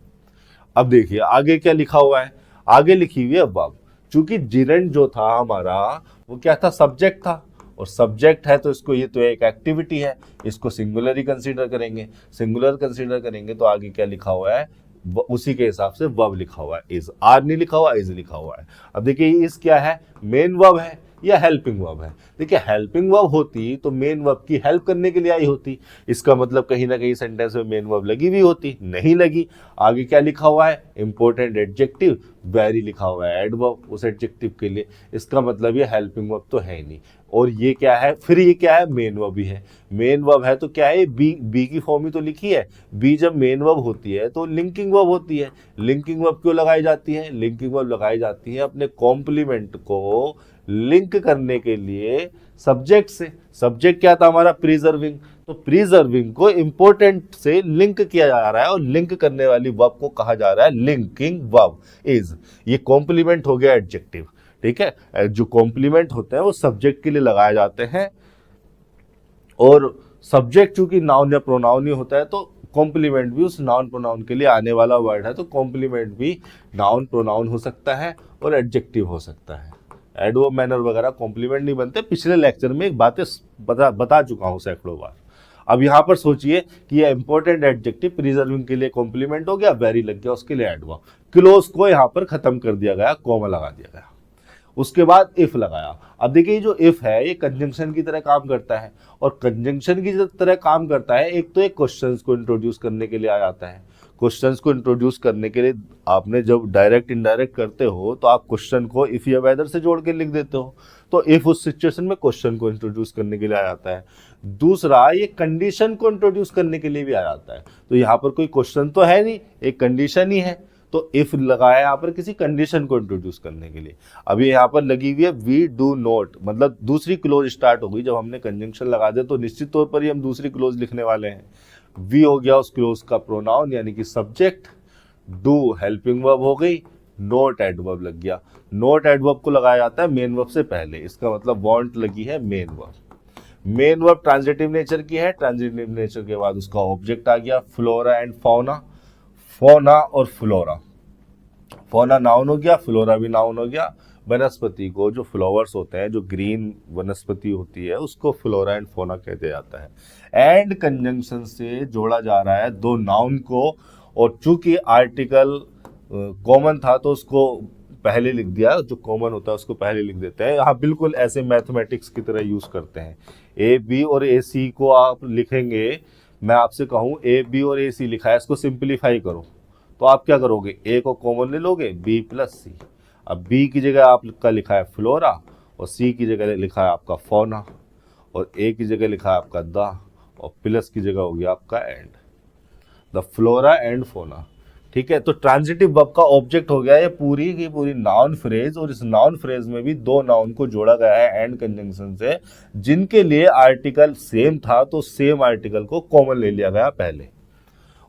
अब देखिए आगे क्या लिखा हुआ है, आगे लिखी हुई है वर्ब। चूंकि जीरेंट जो था हमारा वो क्या था, सब्जेक्ट था, और सब्जेक्ट है तो इसको, ये तो एक एक्टिविटी है, इसको सिंगुलर ही कंसीडर करेंगे। सिंगुलर कंसीडर करेंगे तो आगे क्या लिखा हुआ है, उसी के हिसाब से वर्ब लिखा हुआ है, इज। आर नहीं लिखा हुआ, इज लिखा हुआ है। अब देखिए इज क्या है, मेन वर्ब है, या हेल्पिंग वर्ब है। देखिए हेल्पिंग वर्ब होती तो मेन वर्ब की हेल्प करने के लिए आई होती, इसका मतलब कहीं ना कहीं सेंटेंस में मेन वर्ब लगी हुई होती, नहीं लगी। आगे क्या लिखा हुआ है, इंपॉर्टेंट एडजेक्टिव वेरी लिखा हुआ है एडवर्ब उस एडजेक्टिव के लिए, इसका मतलब ये हेल्पिंग वर्ब तो है ही नहीं। और ये क्या है, फिर ये क्या है, मेन वर्ब ही है। मेन वर्ब है तो क्या है, बी की फॉर्म ही तो लिखी है। बी जब मेन वर्ब होती है तो लिंकिंग वर्ब होती है। लिंकिंग वर्ब क्यों लगाई जाती है, लिंकिंग वर्ब लगाई जाती है अपने कॉम्प्लीमेंट को लिंक करने के लिए सब्जेक्ट से। सब्जेक्ट क्या था हमारा, प्रिजर्विंग, तो प्रिजर्विंग को इंपॉर्टेंट से लिंक किया जा रहा है और लिंक करने वाली वर्ब को कहा जा रहा है लिंकिंग वर्ब इज। ये कॉम्प्लीमेंट हो गया एडजेक्टिव, ठीक है। जो कॉम्प्लीमेंट होते हैं वो सब्जेक्ट के लिए लगाए जाते हैं, और सब्जेक्ट चूंकि नाउन या प्रोनाउन ही होता है तो कॉम्प्लीमेंट भी उस नाउन प्रोनाउन के लिए आने वाला वर्ड है, तो कॉम्प्लीमेंट भी नाउन प्रोनाउन हो सकता है और एडजेक्टिव हो सकता है। एडवर्ब मैनर वगैरह कॉम्प्लीमेंट नहीं बनते, पिछले लेक्चर में एक बातें बता चुका हूं सैकड़ों बार। अब यहाँ पर सोचिए कि ये इंपॉर्टेंट एडजेक्टिव प्रिजर्विंग के लिए कॉम्प्लीमेंट हो गया, वेरी लग गया उसके लिए एडवर्ब, क्लोज को यहाँ पर खत्म कर दिया गया, कॉमा लगा दिया गया, उसके बाद इफ लगाया। अब देखिए जो इफ है ये कंजंक्शन की तरह काम करता है, और कंजंक्शन की तरह काम करता है, एक तो एक क्वेश्चंस को इंट्रोड्यूस करने के लिए आ जाता है। क्वेश्चंस को इंट्रोड्यूस करने के लिए आपने जब डायरेक्ट इनडायरेक्ट करते हो तो आप क्वेश्चन को इफ या वेदर से जोड़ के लिख देते हो, तो इफ उस सिचुएशन में क्वेश्चन को इंट्रोड्यूस करने के लिए आ जाता है। दूसरा ये कंडीशन को इंट्रोड्यूस करने के लिए भी आ जाता है, तो यहाँ पर कोई क्वेश्चन तो है नहीं, एक कंडीशन ही है, तो इफ लगाया यहाँ पर किसी कंडीशन को इंट्रोड्यूस करने के लिए। अभी यहाँ पर लगी हुई है वी डू नॉट, मतलब दूसरी क्लोज स्टार्ट हो गई। जब हमने कंजंक्शन लगा दिया तो निश्चित तौर पर ही हम दूसरी क्लोज लिखने वाले हैं। वी हो गया उस क्लोज का प्रोनाउन यानी कि सब्जेक्ट, डू हेल्पिंग वर्ब हो गई, नोट एडवर्ब लग गया। नोट एडवर्ब को लगाया जाता है मेन वर्ब से पहले, इसका मतलब वांट लगी है main verb. Main verb transitive nature की है, ट्रांजिटिव नेचर के बाद उसका ऑब्जेक्ट आ गया फ्लोरा एंड फौना। फौना और फ्लोरा, फौना नाउन हो गया, फ्लोरा भी नाउन हो गया। वनस्पति को जो फ्लावर्स होते हैं, जो ग्रीन वनस्पति होती है, उसको फ्लोरा एंड फौना कहते जाता है। एंड कंजंक्शन से जोड़ा जा रहा है दो नाउन को, और चूंकि आर्टिकल कॉमन था तो उसको पहले लिख दिया, जो कॉमन होता है उसको पहले लिख देते हैं। यहाँ बिल्कुल ऐसे मैथमेटिक्स की तरह यूज करते हैं। ए बी और ए सी को आप लिखेंगे, मैं आपसे कहूँ ए बी और ए सी लिखा है, इसको सिंप्लीफाई करो, तो आप क्या करोगे, ए को कॉमन ले लोगे, बी प्लस सी। अब बी की जगह आपका लिखा है फ्लोरा, और सी की जगह लिखा है आपका फौना, और ए की जगह लिखा है आपका द, और प्लस की जगह हो गया आपका and, the flora and fauna. ठीक है, तो ट्रांजिटिव वर्ब का ऑब्जेक्ट हो गया ये पूरी की पूरी नाउन फ्रेज, और इस नाउन फ्रेज में भी दो नाउन को जोड़ा गया है एंड कंजंक्शन से, जिनके लिए आर्टिकल सेम था तो सेम आर्टिकल को कॉमन ले लिया गया पहले।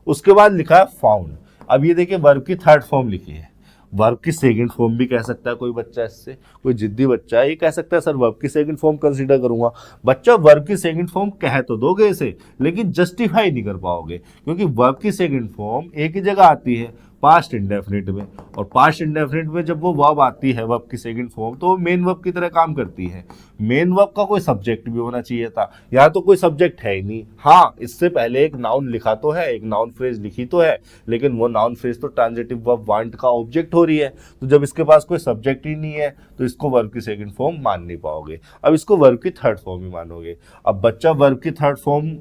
उसके बाद लिखा है फाउंड। अब ये देखिए वर्ब की थर्ड फॉर्म लिखी है, वर्ब की सेकंड फॉर्म भी कह सकता है कोई बच्चा, इससे कोई जिद्दी बच्चा है ये कह सकता है सर वर्ब की सेकंड फॉर्म कंसीडर करूंगा। बच्चा वर्ब की सेकंड फॉर्म कह तो दोगे इसे, लेकिन जस्टिफाई नहीं कर पाओगे, क्योंकि वर्ब की सेकंड फॉर्म एक ही जगह आती है, पास्ट इंडेफिनिट में, और पास्ट इंडेफिनिट में जब वो वर्ब आती है वर्ब की सेकंड फॉर्म तो वो मेन वर्ब की तरह काम करती है। मेन वर्ब का कोई सब्जेक्ट भी होना चाहिए था, यहाँ तो कोई सब्जेक्ट है ही नहीं। हाँ, इससे पहले एक नाउन लिखा तो है, एक नाउन फ्रेज लिखी तो है, लेकिन वो नाउन फ्रेज तो ट्रांजिटिव वर्ब वांट का ऑब्जेक्ट हो रही है, तो जब इसके पास कोई सब्जेक्ट ही नहीं है तो इसको वर्ब की सेकंड फॉर्म मान नहीं पाओगे, अब इसको वर्ब की थर्ड फॉर्म ही मानोगे। अब बच्चा वर्ब की थर्ड फॉर्म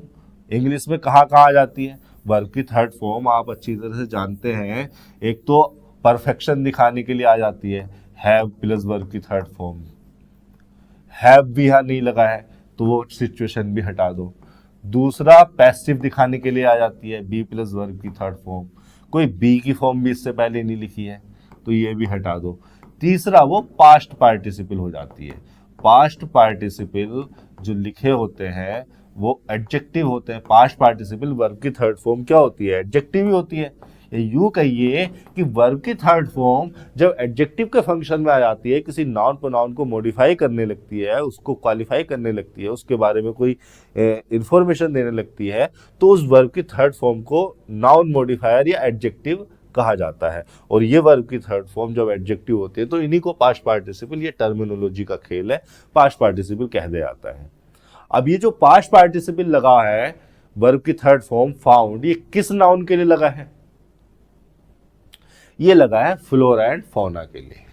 इंग्लिश में कहाँ कहाँ आ जाती है, वर्ब की थर्ड फॉर्म आप अच्छी तरह से जानते हैं, एक तो परफेक्शन दिखाने के लिए आ जाती है, हैव प्लस वर्ब की थर्ड फॉर्म, हैव भी यहाँ नहीं लगा है तो वो सिचुएशन भी हटा दो। दूसरा पैसिव दिखाने के लिए आ जाती है, बी प्लस वर्ब की थर्ड फॉर्म, कोई बी की फॉर्म भी इससे पहले नहीं लिखी है तो ये भी हटा दो। तीसरा वो पास्ट पार्टिसिपल हो जाती है। पास्ट पार्टिसिपल जो लिखे होते हैं वो एडजेक्टिव होते हैं। पास्ट पार्टिसिपल वर्ब की थर्ड फॉर्म क्या होती है, एडजेक्टिव ही होती है। यूं कहिए कि वर्ब की थर्ड फॉर्म जब एडजेक्टिव के फंक्शन में आ जाती है, किसी नाउन प्रोनाउन को मॉडिफाई करने लगती है, उसको क्वालिफाई करने लगती है, उसके बारे में कोई इंफॉर्मेशन देने लगती है, तो उस वर्ब की थर्ड फॉर्म को नाउन मॉडिफायर या एडजेक्टिव कहा जाता है। और ये वर्ब की थर्ड फॉर्म जब एडजेक्टिव होती है तो इन्हीं को पास्ट पार्टिसिपल, ये टर्मिनोलॉजी का खेल है, पास्ट पार्टिसिपल कह दिया जाता है। अब ये जो पास्ट पार्टिसिपल लगा है वर्ब की थर्ड फॉर्म फाउंड, ये किस नाउन के लिए लगा है, ये लगा है फ्लोरा एंड फौना के लिए।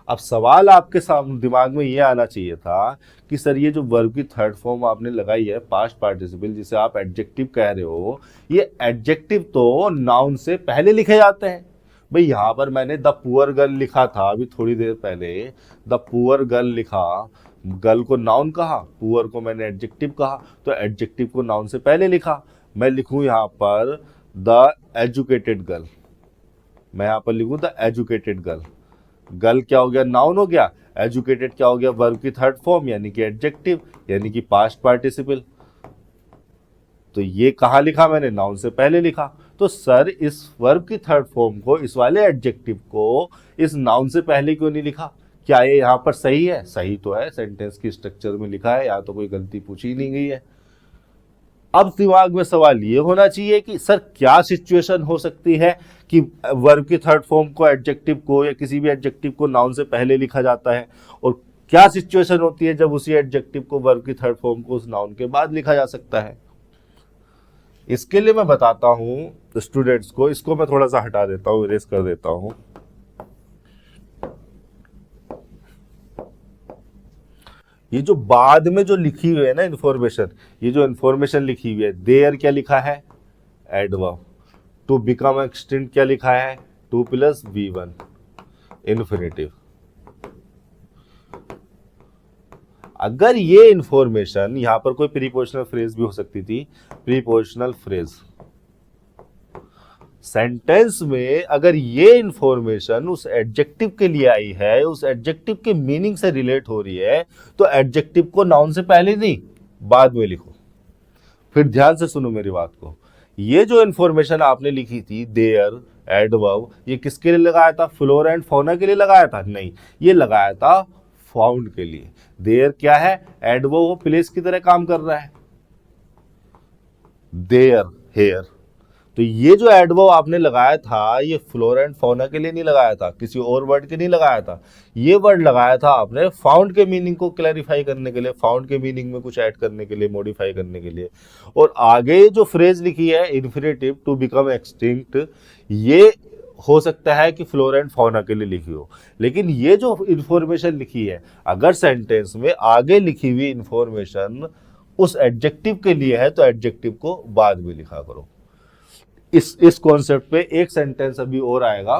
अब सवाल आपके सामने दिमाग में ये आना चाहिए था कि सर ये जो वर्ब की थर्ड फॉर्म आपने लगाई है पास्ट पार्टिसिपल जिसे आप एडजेक्टिव कह रहे हो, ये एडजेक्टिव तो नाउन से पहले लिखे जाते हैं। भाई यहाँ पर मैंने द पुअर गर्ल लिखा था अभी थोड़ी देर पहले, द पुअर गर्ल लिखा, गर्ल को नाउन कहा, पुअर को मैंने एडजेक्टिव कहा, तो एडजेक्टिव को नाउन से पहले लिखा। मैं लिखूं यहाँ पर द एजुकेटेड गर्ल, मैं यहाँ पर लिखूं द एजुकेटेड गर्ल। गर्ल क्या हो गया, नाउन हो गया। एजुकेटेड क्या हो गया, वर्ब की थर्ड फॉर्म यानी कि एडजेक्टिव यानी कि पास्ट पार्टिसिपल। तो ये कहाँ लिखा मैंने, नाउन से पहले लिखा। तो सर इस वर्ब की थर्ड फॉर्म को, इस वाले एडजेक्टिव को इस नाउन से पहले क्यों नहीं लिखा? क्या ये यहाँ पर सही है? सही तो है, सेंटेंस की स्ट्रक्चर में लिखा है, यहाँ तो कोई गलती पूछी नहीं गई है। अब दिमाग में सवाल ये होना चाहिए कि सर क्या सिचुएशन हो सकती है कि वर्ब की थर्ड फॉर्म को, एडजेक्टिव को या किसी भी एडजेक्टिव को नाउन से पहले लिखा जाता है, और क्या सिचुएशन होती है जब उसी एडजेक्टिव को, वर्ब की थर्ड फॉर्म को उस नाउन के बाद लिखा जा सकता है। इसके लिए मैं बताता हूं स्टूडेंट्स को, इसको मैं थोड़ा सा हटा देता हूं, इरेज कर देता हूं। ये जो बाद में जो लिखी हुई है ना इन्फॉर्मेशन, ये जो इन्फॉर्मेशन लिखी हुई है, देयर क्या लिखा है, एडवर्ब। टू बिकम एक्सटिंक्ट क्या लिखा है, टू प्लस V1 इन्फिनेटिव। अगर ये इंफॉर्मेशन, यहां पर कोई प्रीपोजिशनल फ्रेज भी हो सकती थी, प्रीपोजिशनल फ्रेज सेंटेंस में अगर ये इंफॉर्मेशन उस एडजेक्टिव के लिए आई है, उस एडजेक्टिव के मीनिंग से रिलेट हो रही है, तो एडजेक्टिव को नाउन से पहले नहीं बाद में लिखो। फिर ध्यान से सुनो मेरी बात को, ये जो इंफॉर्मेशन आपने लिखी थी देयर एडवर्ब, ये किसके लिए लगाया था, फ्लोरा एंड फौना के लिए लगाया था? नहीं, ये लगाया था फाउंड के लिए। देयर क्या है, एडवर्ब, वो प्लेस की तरह काम कर रहा है, देयर हेयर। तो ये जो एडवर्ब आपने लगाया था, ये फ्लोरा एंड फौना के लिए नहीं लगाया था, किसी और वर्ड के नहीं लगाया था, ये वर्ड लगाया था आपने फाउंड के मीनिंग को क्लैरिफाई करने के लिए, फाउंड के मीनिंग में कुछ ऐड करने के लिए, मॉडिफाई करने के लिए। और आगे जो फ्रेज लिखी है इन्फिनेटिव, टू बिकम एक्सटिंक्ट, ये हो सकता है कि फ्लोरा एंड फौना के लिए लिखी हो, लेकिन ये जो इंफॉर्मेशन लिखी है, अगर सेंटेंस में आगे लिखी हुई इंफॉर्मेशन उस एडजेक्टिव के लिए है तो एडजेक्टिव को बाद में लिखा करो। इस कॉन्सेप्ट पे एक सेंटेंस अभी और आएगा,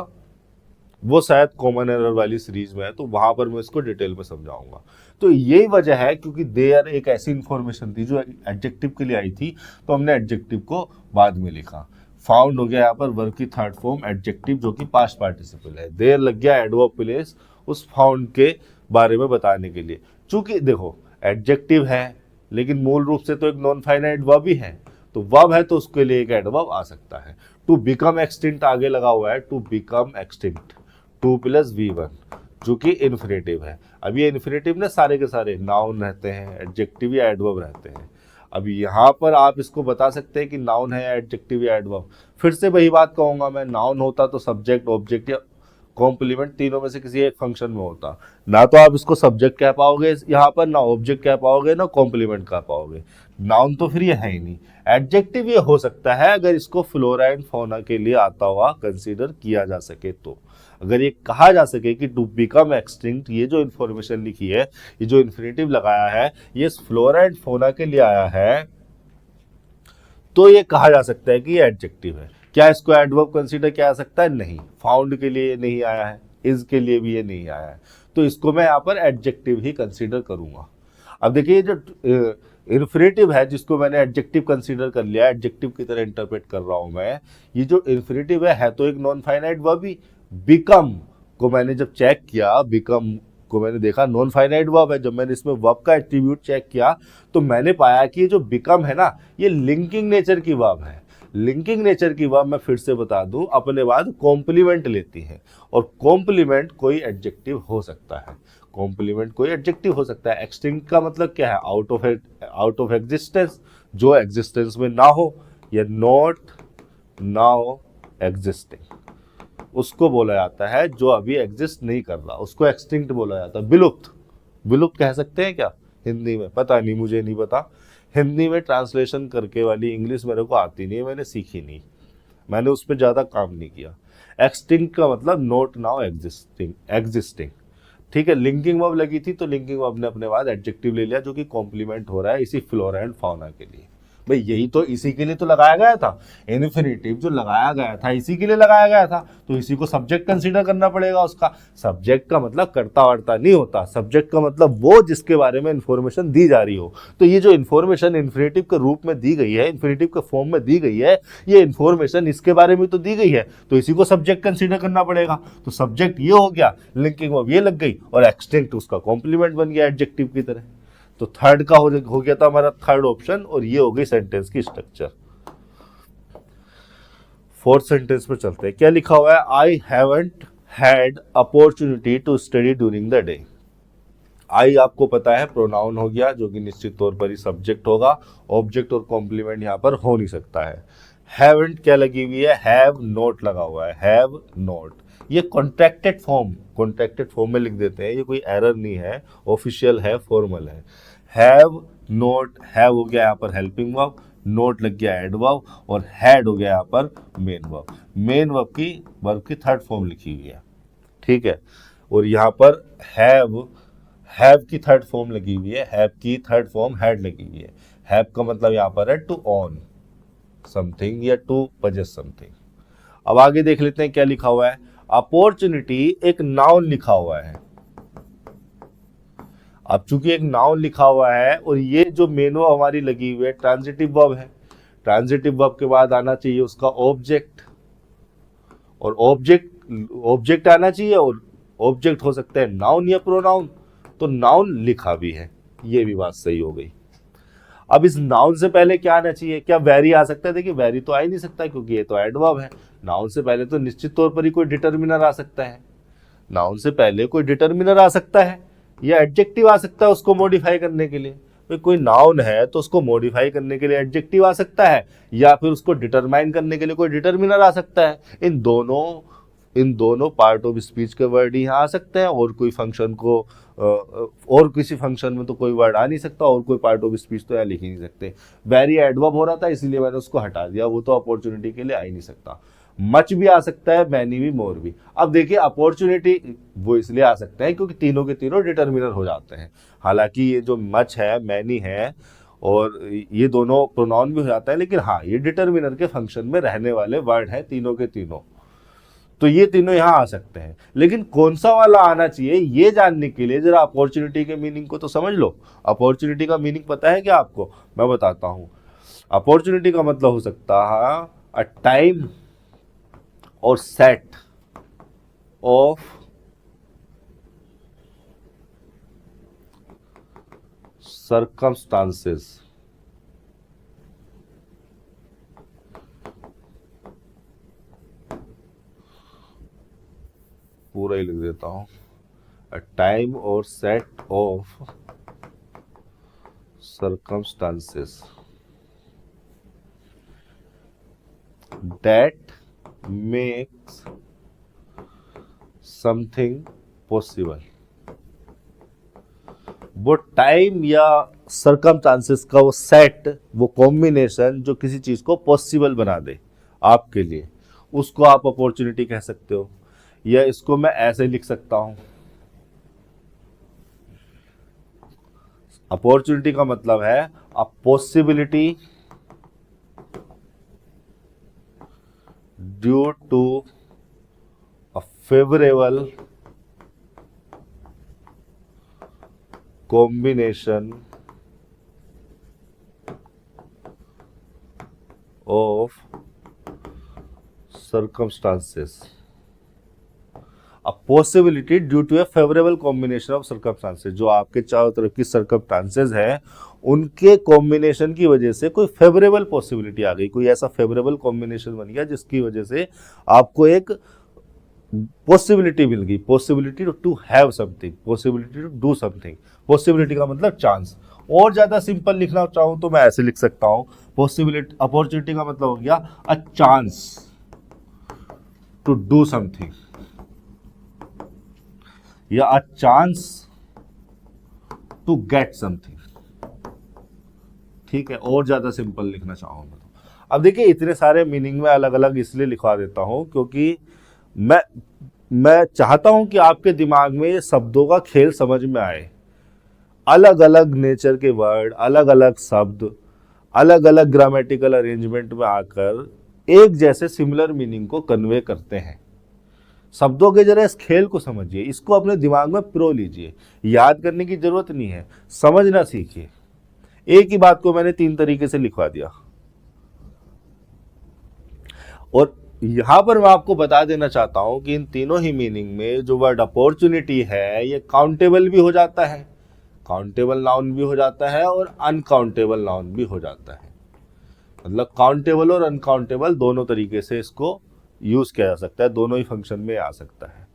वो शायद कॉमन एरर वाली सीरीज में है, तो वहां पर मैं इसको डिटेल में समझाऊंगा। तो यही वजह है क्योंकि देयर एक ऐसी इंफॉर्मेशन थी जो एडजेक्टिव के लिए आई थी, तो हमने एडजेक्टिव को बाद में लिखा। फाउंड हो गया यहाँ पर वर्ब की थर्ड फॉर्म एडजेक्टिव जो कि पास्ट पार्टिसिपल है, देयर लग गया एडवर्ब प्लेस उस फाउंड के बारे में बताने के लिए। चूंकि देखो एडजेक्टिव है लेकिन मूल रूप से तो एक नॉन फाइनाइट वर्ब ही है, तो वर्ब है तो उसके लिए एक एडवर्ब आ सकता है। टू बिकम एक्सटिंक्ट आगे लगा हुआ है, to become extinct, to plus V1 जो कि इन्फिनेटिव है। अब ये इन्फिनेटिव ना सारे के सारे नाउन रहते हैं, एडजेक्टिव या एडवर्ब रहते हैं। अब यहाँ पर आप इसको बता सकते हैं कि नाउन है या एडजेक्टिव या एडवर्ब। फिर से वही बात कहूंगा मैं, नाउन होता तो सब्जेक्ट, ऑब्जेक्ट या कॉम्प्लीमेंट तीनों में से किसी एक फंक्शन में होता, ना तो आप इसको सब्जेक्ट कह पाओगे यहाँ पर, ना ऑब्जेक्ट कह पाओगे, ना कॉम्प्लीमेंट कह पाओगे। नाउन तो फिर ये है ही नहीं। एडजेक्टिव ये हो सकता है अगर इसको फ्लोरा एंड फौना के लिए आता हुआ कंसीडर किया जा सके, तो अगर ये कहा जा सके कि टू बिकम एक्सटिंक्ट, ये जो इन्फॉर्मेशन लिखी है, ये जो इन्फिनेटिव लगाया है, ये फ्लोरा एंड फौना के लिए आया है, तो ये कहा जा सकता है कि ये एडजेक्टिव है। क्या इसको एडवर्ब कंसीडर किया जा सकता है? नहीं, फाउंड के लिए नहीं आया है, इज के लिए भी ये नहीं आया है, तो इसको मैं यहाँ पर एडजेक्टिव ही कंसीडर करूंगा। अब देखिए जो इन्फिनेटिव है जिसको मैंने एडजेक्टिव कंसीडर कर लिया, एडजेक्टिव की तरह इंटरप्रेट कर रहा हूं मैं, ये जो इन्फिनेटिव है तो एक नॉन फाइनाइट वर्ब ही। बिकम को मैंने जब चेक किया, बिकम को मैंने देखा नॉन फाइनाइट वर्ब है, जब मैंने इसमें वर्ब का एट्रीब्यूट चेक किया तो मैंने पाया कि ये जो बिकम है ना, ये लिंकिंग नेचर की वर्ब है। लिंकिंग नेचर की वर्ब मैं फिर से बता दूं, अपने बाद कॉम्प्लीमेंट लेती है, और कॉम्प्लीमेंट कोई एडजेक्टिव हो सकता है, कॉम्प्लीमेंट कोई एडजेक्टिव हो सकता है। एक्सटिंक्ट का मतलब क्या है, आउट ऑफ एग्जिस्टेंस, जो एग्जिस्टेंस में ना हो, या नॉट नाउ एग्जिस्टिंग, उसको बोला जाता है जो अभी एग्जिस्ट नहीं कर रहा, उसको एक्सटिंक्ट बोला जाता है। विलुप्त, विलुप्त कह सकते हैं क्या हिंदी में, पता नहीं, मुझे नहीं पता। हिंदी में ट्रांसलेशन करके वाली इंग्लिश मेरे को आती नहीं है, मैंने सीखी नहीं, मैंने उस पर ज़्यादा काम नहीं किया। एक्सटिंक्ट का मतलब नॉट नाउ एग्जिस्टिंग, ठीक है, लिंकिंग वर्ब लगी थी तो लिंकिंग वर्ब ने अपने बाद एडजेक्टिव ले लिया जो कि कॉम्प्लीमेंट हो रहा है इसी फ्लोरा एंड फाउना के लिए। भाई यही तो इसी के लिए तो लगाया गया था, इन्फिनिटिव जो लगाया गया था इसी के लिए लगाया गया था, तो इसी को सब्जेक्ट कंसीडर करना पड़ेगा उसका। सब्जेक्ट का मतलब कर्ता वर्ता नहीं होता, सब्जेक्ट का मतलब वो जिसके बारे में इंफॉर्मेशन दी जा रही हो। तो ये जो इन्फॉर्मेशन इन्फिनिटिव के रूप में दी गई है, इन्फिनिटिव के फॉर्म में दी गई है, ये इन्फॉर्मेशन इसके बारे में तो दी गई है, तो इसी को सब्जेक्ट कंसीडर करना पड़ेगा। तो सब्जेक्ट ये हो गया, लिंकिंग वर्ब ये लग गई और एक्सटेंट उसका कॉम्प्लीमेंट बन गया एडजेक्टिव की तरह। तो थर्ड का हो गया था हमारा थर्ड ऑप्शन, और ये हो गई सेंटेंस की स्ट्रक्चर। फोर्थ सेंटेंस पर चलते हैं। क्या लिखा हुआ है? I haven't had opportunity to study during the day. I आपको पता है प्रोनाउन हो गया जो कि निश्चित तौर पर ही सब्जेक्ट होगा, ऑब्जेक्ट और कॉम्प्लीमेंट यहां पर हो नहीं सकता है। हैवंट क्या लगी हुई है? हैव नॉट लगा हुआ है, हैव नॉट। ये कॉन्ट्रैक्टेड फॉर्म में लिख देते हैं, ये कोई एरर नहीं है, ऑफिशियल है, फॉर्मल है। हैव नॉट, हैव हो गया यहाँ पर हेल्पिंग वर्ब, नोट लग गया एड वर्ब, और हैड हो गया यहाँ पर मेन वर्ब। मेन वर्ब की थर्ड फॉर्म लिखी हुई है, ठीक है। और यहाँ पर हैव की थर्ड फॉर्म लगी हुई है, हैव की थर्ड फॉर्म हैड लगी हुई है। हैव का मतलब यहाँ पर है टू ऑन समथिंग या टू पजेस समथिंग। अब आगे देख लेते हैं क्या लिखा हुआ है। अपॉर्चुनिटी एक नाउन लिखा हुआ है। अब चूंकि एक नाउन लिखा हुआ है और ये जो मेन वर्ब हमारी लगी हुई है ट्रांजिटिव वर्ब है, ट्रांजिटिव वर्ब के बाद आना चाहिए उसका ऑब्जेक्ट, और ऑब्जेक्ट आना चाहिए, और ऑब्जेक्ट हो सकता है नाउन या प्रोनाउन, तो नाउन लिखा भी है, ये भी बात सही हो गई। अब इस नाउन से पहले क्या आना चाहिए? क्या वेरी आ सकता है? देखिए वेरी तो आ ही नहीं सकता क्योंकि ये तो एडवर्ब है। नाउन से पहले तो निश्चित तौर पर ही कोई डिटर्मिनर आ सकता है, नाउन से पहले कोई डिटर्मिनर आ सकता है या एडजेक्टिव आ सकता है उसको मॉडिफाई करने के लिए। तो कोई नाउन है तो उसको मॉडिफाई करने के लिए एडजेक्टिव आ सकता है, या फिर उसको डिटरमाइन करने के लिए कोई डिटर्मिनर आ सकता है। इन दोनों पार्ट ऑफ स्पीच के वर्ड ही यहाँ आ सकते हैं, और कोई फंक्शन को और किसी फंक्शन में तो कोई वर्ड आ नहीं सकता, और कोई पार्ट ऑफ स्पीच तो यहाँ लिख ही नहीं सकते। वेरी एडवर्ब हो रहा था इसीलिए मैंने उसको हटा दिया, वो तो अपॉर्चुनिटी के लिए आ ही नहीं सकता। मच भी आ सकता है, मैनी भी, मोर भी। अब देखिए अपॉर्चुनिटी वो इसलिए आ सकते हैं क्योंकि तीनों के तीनों डिटर्मिनर हो जाते हैं। हालांकि ये जो मच है, मैनी है, और ये दोनों प्रोनाउन भी हो जाता है, लेकिन हाँ ये डिटर्मिनर के फंक्शन में रहने वाले वर्ड हैं तीनों के तीनों, तो ये तीनों यहाँ आ सकते हैं। लेकिन कौन सा वाला आना चाहिए ये जानने के लिए जरा अपॉर्चुनिटी के मीनिंग को तो समझ लो। अपॉर्चुनिटी का मीनिंग पता है क्या आपको? मैं बताता हूं। अपॉर्चुनिटी का मतलब हो सकता है अ टाइम और सेट ऑफ circumstances, पूरा ही लिख देता हूं, अ टाइम और set of circumstances that makes something possible। वो टाइम या सर्कमस्टांसेस का वो सेट, वो कॉम्बिनेशन जो किसी चीज को पॉसिबल बना दे आपके लिए, उसको आप अपॉर्चुनिटी कह सकते हो। या इसको मैं ऐसे लिख सकता हूं, अपॉर्चुनिटी का मतलब है a possibility due to a favourable combination of circumstances, a possibility due to a favorable combination of circumstances। जो आपके चारों तरफ की circumstances है उनके कॉम्बिनेशन की वजह से कोई फेवरेबल पॉसिबिलिटी आ गई, कोई ऐसा फेवरेबल कॉम्बिनेशन बन गया जिसकी वजह से आपको एक पॉसिबिलिटी मिल गई, possibility to have something, possibility to do something. Possibility का मतलब चांस। और ज्यादा सिंपल लिखना चाहूं तो मैं ऐसे लिख सकता हूं, पॉसिबिलिटी, अपॉर्चुनिटी का मतलब हो गया a chance to do something, या a chance to get something. ठीक है, और ज्यादा सिंपल लिखना चाहूं मैं तो। अब देखिए इतने सारे मीनिंग में अलग अलग इसलिए लिखवा देता हूं क्योंकि मैं मैं चाहता हूं कि आपके दिमाग में ये शब्दों का खेल समझ में आए। अलग अलग नेचर के वर्ड, अलग अलग शब्द, अलग अलग ग्रामेटिकल अरेंजमेंट में आकर एक जैसे सिमिलर मीनिंग को कन्वे करते हैं। शब्दों के जरा इस खेल को समझिए, इसको अपने दिमाग में पिरो लीजिए। याद करने की जरूरत नहीं है, समझना सीखिए। एक ही बात को मैंने 3 तरीके से लिखवा दिया। और यहां पर मैं आपको बता देना चाहता हूं कि इन तीनों ही मीनिंग में जो वर्ड अपॉर्चुनिटी है ये काउंटेबल भी हो जाता है, काउंटेबल नाउन भी हो जाता है और अनकाउंटेबल नाउन भी हो जाता है। मतलब काउंटेबल और अनकाउंटेबल दोनों तरीके से इसको यूज किया जा सकता है, दोनों ही फंक्शन में आ सकता है।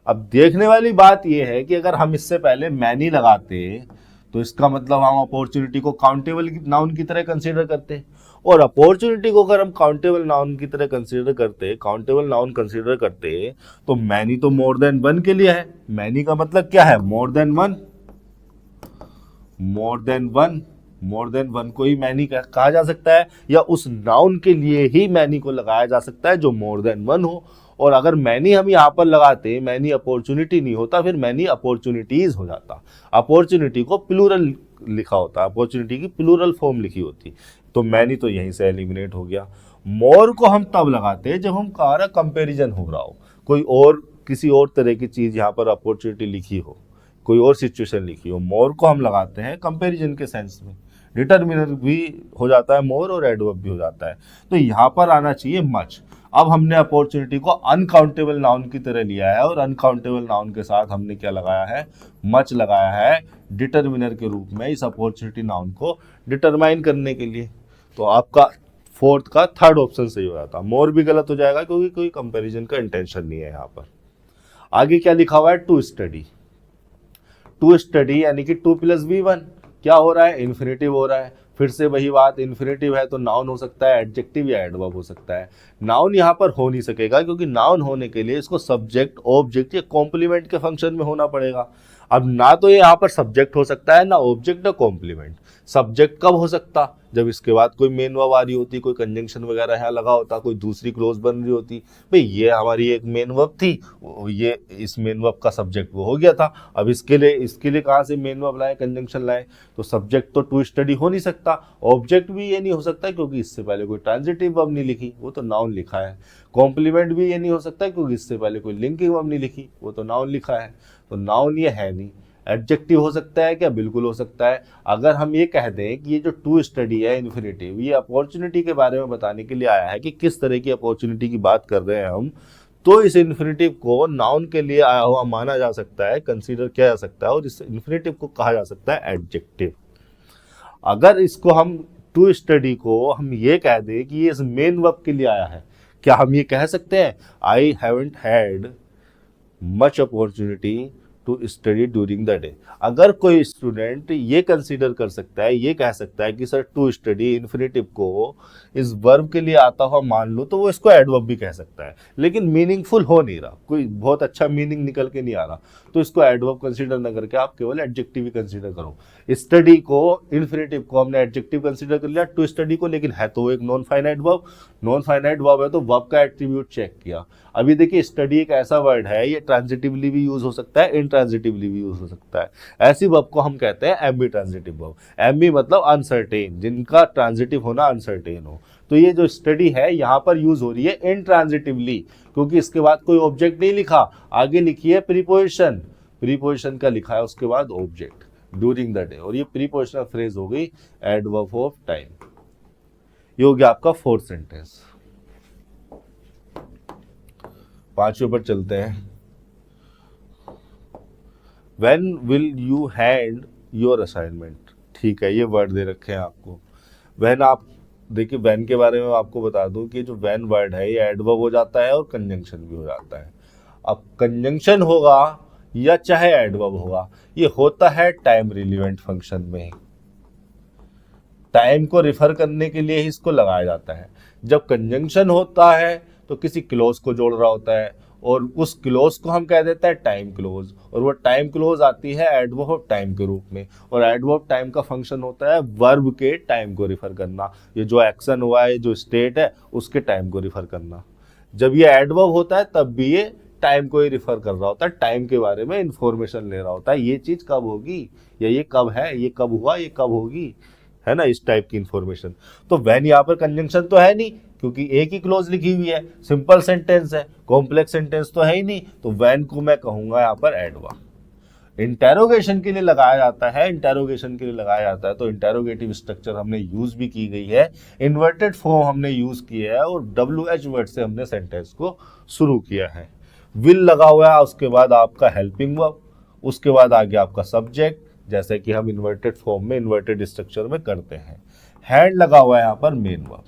अब देखने वाली बात यह है कि अगर हम इससे पहले मैनी लगाते तो इसका मतलब हम अपॉर्चुनिटी को काउंटेबल नाउन की तरह कंसीडर करते, और अपॉर्चुनिटी को अगर हम काउंटेबल नाउन की तरह कंसीडर करते, काउंटेबल नाउन कंसीडर करते, तो मैनी तो मोर देन वन के लिए है। मैनी का मतलब क्या है? More than one. More than one, more than one को ही मैनी कहा जा सकता है, या उस नाउन के लिए ही मैनी को लगाया जा सकता है जो मोर देन वन हो। और अगर मैनी हम यहाँ पर लगाते, मैनी अपॉर्चुनिटी नहीं होता, फिर मैनी अपॉर्चुनिटीज हो जाता। अपॉर्चुनिटी को प्लूरल लिखा होता, अपॉर्चुनिटी की प्लूरल फॉर्म लिखी होती, तो मैनी तो यहीं से एलिमिनेट हो गया। मोर को हम तब लगाते जब हम कह रहे कंपेरिजन हो रहा हो, कोई और किसी और तरह की चीज यहाँ पर अपॉर्चुनिटी लिखी हो, कोई और सिचुएशन लिखी हो। मोर को हम लगाते हैं कंपैरिजन के सेंस में। डिटरमिनर भी हो जाता है मोर और एडवर्ब भी हो जाता है। तो यहाँ पर आना चाहिए मच। अब हमने अपॉर्चुनिटी को अनकाउंटेबल नाउन की तरह लिया है और अनकाउंटेबल नाउन के साथ हमने क्या लगाया है? मच लगाया है डिटरमिनर के रूप में इस अपॉर्चुनिटी नाउन को डिटरमाइन करने के लिए। तो आपका फोर्थ का थर्ड ऑप्शन सही हो जाता। मोर भी गलत हो जाएगा क्योंकि कोई कंपैरिजन का इंटेंशन नहीं है यहाँ पर। आगे क्या लिखा हुआ है? To study. टू स्टडी यानी कि 2 + V1 क्या हो रहा है? इन्फिनेटिव हो रहा है। फिर से वही बात, इन्फिनेटिव है तो नाउन हो सकता है, एडजेक्टिव या एडवर्ब हो सकता है। नाउन यहाँ पर हो नहीं सकेगा क्योंकि नाउन होने के लिए इसको सब्जेक्ट, ऑब्जेक्ट या कॉम्प्लीमेंट के फंक्शन में होना पड़ेगा। अब ना तो ये यहाँ पर सब्जेक्ट हो सकता है, ना ऑब्जेक्ट, ना कॉम्प्लीमेंट। सब्जेक्ट कब हो सकता? जब इसके बाद कोई मेन वर्ब आ रही होती, कोई कंजंक्शन वगैरह यहाँ लगा होता, कोई दूसरी क्लोज बन रही होती। भाई ये हमारी एक मेन वर्ब थी, ये इस मेन वर्ब का सब्जेक्ट वो हो गया था। अब इसके लिए कहाँ से मेन वर्ब लाए, कंजंक्शन लाए? तो सब्जेक्ट तो टू स्टडी हो नहीं सकता, ऑब्जेक्ट भी ये नहीं हो सकता क्योंकि इससे पहले कोई ट्रांजिटिव वर्ब नहीं लिखी, वो तो नाउन लिखा है। कॉम्प्लीमेंट भी ये नहीं हो सकता क्योंकि इससे पहले कोई लिंकिंग वर्ब नहीं लिखी, वो तो नाउन लिखा है। तो नाउन ये है नहीं। एडजेक्टिव हो सकता है क्या? बिल्कुल हो सकता है। अगर हम ये कह दें कि ये जो टू स्टडी है इन्फिनेटिव, ये अपॉर्चुनिटी के बारे में बताने के लिए आया है कि किस तरह की अपॉर्चुनिटी की बात कर रहे हैं हम, तो इस इन्फिनेटिव को नाउन के लिए आया हुआ माना जा सकता है, कंसीडर किया जा सकता है, और इस इन्फिनेटिव को कहा जा सकता है एडजेक्टिव। अगर इसको हम टू स्टडी को हम ये कह दें कि ये इस मेन वर्ब के लिए आया है, क्या हम ये कह सकते हैं I haven't had much opportunity to study during the day? अगर कोई स्टूडेंट ये कंसीडर कर सकता है, ये कह सकता है कि सर टू स्टडी इन्फिनेटिव को इस वर्ब के लिए आता हुआ मान लो, तो वो इसको एडवर्ब भी कह सकता है, लेकिन मीनिंगफुल हो नहीं रहा, कोई बहुत अच्छा मीनिंग निकल के नहीं आ रहा, तो इसको एडवर्ब कंसीडर न करके आप केवल एडजेक्टिव ही कंसीडर करो। स्टडी को, इन्फिनेटिव को हमने एडजेक्टिव कंसीडर कर लिया, टू स्टडी को, लेकिन है तो वो एक non finite verb. Non finite verb है तो वर्ब का एट्रीब्यूट चेक किया। अभी देखिए स्टडी एक ऐसा वर्ड है, ये ट्रांजिटिवली भी यूज हो सकता है, इनट्रांजिटिवली भी यूज हो सकता है। ऐसी वर्ब को हम कहते हैं एम्बी ट्रांजिटिव वर्ब। एम्बी मतलब अनसर्टेन, जिनका ट्रांजिटिव होना अनसर्टेन हो। तो ये जो स्टडी है यहाँ पर यूज हो रही है इनट्रांजिटिवली, क्योंकि इसके बाद कोई ऑब्जेक्ट नहीं लिखा, आगे लिखी है प्रीपोजिशन, प्रीपोजिशन का लिखा है उसके बाद ऑब्जेक्ट ड्यूरिंग द डे, और ये प्रीपोजिशनल फ्रेज हो गई एडवर्ब ऑफ टाइम। ये हो गया आपका फोर्थ सेंटेंस। पांचवें पर चलते हैं। When will you hand your assignment? ठीक है, ये वर्ड दे रखे हैं आपको। when, आप देखिए when के बारे में आपको बता दूं कि जो when वर्ड है ये एडवर्ब हो जाता है और कंजंक्शन भी हो जाता है। अब कंजंक्शन होगा या चाहे एडवर्ब होगा, ये होता है टाइम रिलेवेंट फंक्शन में, टाइम को रिफर करने के लिए ही इसको लगाया जाता है। जब कंजंक्शन होता है तो किसी क्लोज को जोड़ रहा होता है, और उस क्लोज को हम कह देते हैं टाइम क्लोज, और वो टाइम क्लोज आती है एडवर्ब ऑफ टाइम के रूप में, और एडवर्ब टाइम का फंक्शन होता है वर्ब के टाइम को रिफर करना। ये जो एक्शन हुआ है, जो स्टेट है, उसके टाइम को रिफर करना। जब ये एडवर्ब होता है तब भी ये टाइम को ही रिफर कर रहा होता है, टाइम के बारे में इंफॉर्मेशन ले रहा होता है, ये चीज कब होगी या ये कब है, ये कब हुआ, ये कब होगी, है ना, इस टाइप की इंफॉर्मेशन। तो व्हेन यहाँ पर कंजंक्शन तो है नहीं, क्योंकि एक ही क्लोज लिखी हुई है, सिंपल सेंटेंस है, कॉम्प्लेक्स सेंटेंस तो है ही नहीं, तो व्हेन को मैं कहूंगा यहाँ पर एडवर्ब। इंटेरोगेशन के लिए लगाया जाता है, इंटेरोगेशन के लिए लगाया जाता है, तो इंटेरोगेटिव स्ट्रक्चर हमने यूज भी की गई है, इन्वर्टेड फॉर्म हमने यूज किया है, और WH वर्ड से हमने सेंटेंस को शुरू किया है। विल लगा हुआ है, उसके बाद आपका हेल्पिंग वर्ब, उसके बाद आ गया आपका सब्जेक्ट, जैसे कि हम इन्वर्टेड फॉर्म में, इन्वर्टेड स्ट्रक्चर में करते हैं। हैंड लगा हुआ है यहाँ पर मेन वर्ब।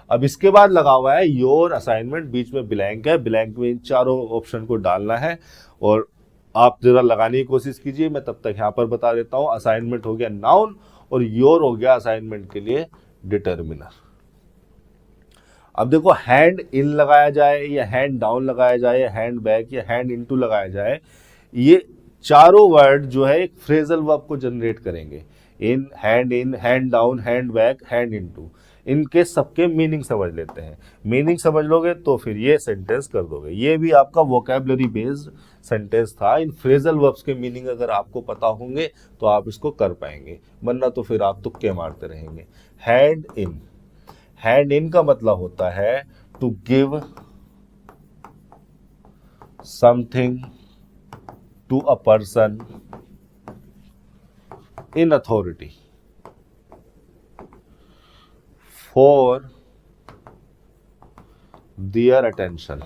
अब इसके बाद लगा हुआ है योर असाइनमेंट, बीच में ब्लैंक है, ब्लैंक में इन चारों ऑप्शन को डालना है, और आप जरा लगाने की कोशिश कीजिए, मैं तब तक यहाँ पर बता देता हूँ। असाइनमेंट हो गया नाउन, और योर हो गया असाइनमेंट के लिए डिटर्मिनर। अब देखो, हैंड इन लगाया जाए या हैंड डाउन लगाया जाए या हैंड बैक या हैंड इनटू लगाया जाए, ये चारों वर्ड जो है एक फ्रेजल वर्ब को जनरेट करेंगे। In, hand down, hand back, hand into, इनके सबके मीनिंग समझ लेते हैं। मीनिंग समझ लोगे तो फिर ये सेंटेंस कर दोगे। ये भी आपका वोकैबुलरी बेस्ड सेंटेंस था। इन फ्रेजल वर्ब्स के मीनिंग अगर आपको पता होंगे तो आप इसको कर पाएंगे, वरना तो फिर आप तुक्के मारते रहेंगे। हैंड इन, हैंड इन का मतलब होता है to give something to a person in authority for their attention.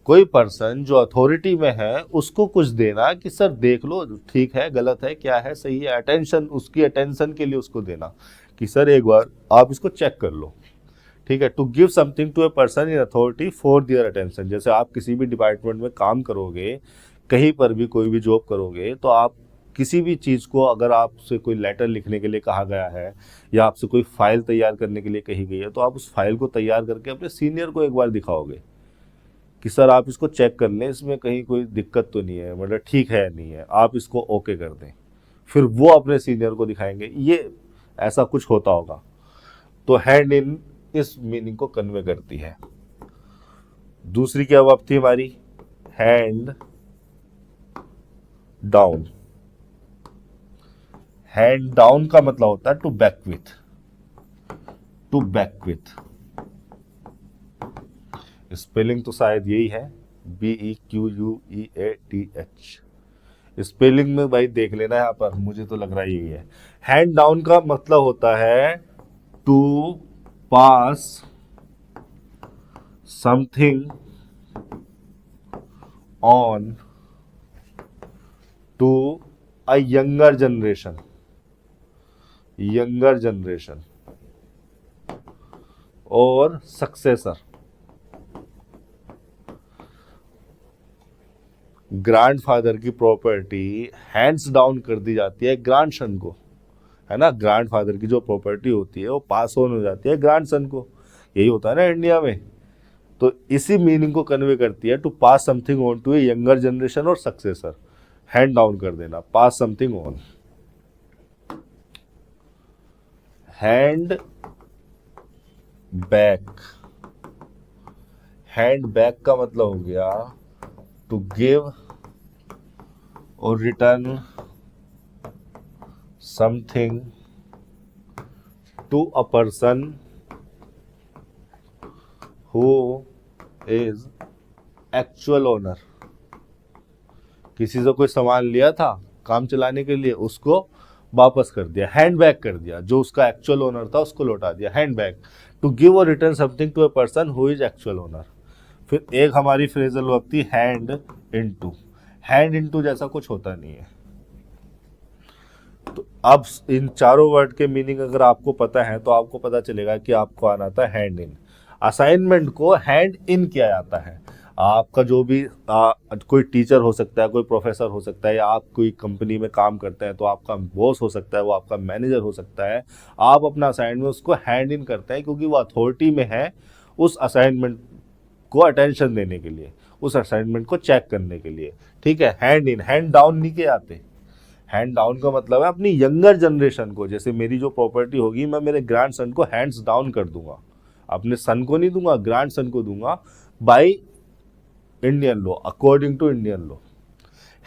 कोई पर्सन जो अथॉरिटी में है उसको कुछ देना कि सर देख लो, ठीक है, गलत है, क्या है, सही है, अटेंशन, उसकी अटेंशन के लिए उसको देना कि सर एक बार आप इसको चेक कर लो, ठीक है। To give something to a person in authority for their attention. जैसे आप किसी भी डिपार्टमेंट में काम करोगे, कहीं पर भी कोई भी जॉब करोगे, तो आप किसी भी चीज़ को, अगर आपसे कोई लेटर लिखने के लिए कहा गया है या आपसे कोई फाइल तैयार करने के लिए कही गई है, तो आप उस फाइल को तैयार करके अपने सीनियर को एक बार दिखाओगे कि सर आप इसको चेक कर लें, इसमें कहीं कोई दिक्कत तो नहीं है, मतलब ठीक है या नहीं है, आप इसको ओके कर दें। फिर वो अपने सीनियर को दिखाएंगे, ये ऐसा कुछ होता होगा। तो हैंड इन इस मीनिंग को कन्वे करती है। दूसरी क्या वर्ब थी हमारी? Hand down. हैंड डाउन का मतलब होता है to back with, to back with. Spelling तो शायद यही है, BEQUEATH। स्पेलिंग में भाई देख लेना यहाँ पर, मुझे तो लग रहा है यही है। हैंड डाउन का मतलब होता है to pass something on to a younger generation, younger generation और सक्सेसर। ग्रैंडफादर की प्रॉपर्टी हैंड्स डाउन कर दी जाती है ग्रैंडसन को, है ना। ग्रैंडफादर की जो प्रॉपर्टी होती है वो पास ऑन हो जाती है ग्रैंडसन को, यही होता है ना इंडिया में। तो इसी मीनिंग को कन्वे करती है, to pass something on to a younger generation और सक्सेसर। हैंड डाउन कर देना, pass something on. Hand back, hand back का मतलब हो गया टू गिव और return something to a person who is actual owner. किसी से कोई सामान लिया था काम चलाने के लिए, उसको वापस कर दिया, हैंड बैक कर दिया, जो उसका एक्चुअल ओनर था उसको लौटा दिया, हैंड बैक। टू गिव और return something to a person who is actual owner. फिर एक हमारी फ्रेजल वर्ब थी हैंड इनटू। हैंड इनटू जैसा कुछ होता नहीं है। तो अब इन चारों वर्ड के मीनिंग अगर आपको पता है तो आपको पता चलेगा कि आपको आना था हैंड इन। असाइनमेंट को हैंड इन किया जाता है। आपका जो भी कोई टीचर हो सकता है, कोई प्रोफेसर हो सकता है, या आप कोई कंपनी में काम करते हैं तो आपका बॉस हो सकता है, वो आपका मैनेजर हो सकता है। आप अपना असाइनमेंट उसको हैंड इन करते हैं क्योंकि वो अथॉरिटी में है उस असाइनमेंट को अटेंशन देने के लिए, उस असाइनमेंट को चेक करने के लिए, ठीक है। हैंड इन, हैंड डाउन नहीं किए जाते। हैंड डाउन का मतलब है अपनी यंगर जनरेशन को, जैसे मेरी जो प्रॉपर्टी होगी मैं मेरे ग्रैंड सन को हैंड्स डाउन कर दूंगा, अपने सन को नहीं दूंगा, ग्रैंड सन को दूंगा, by Indian law, according to Indian law.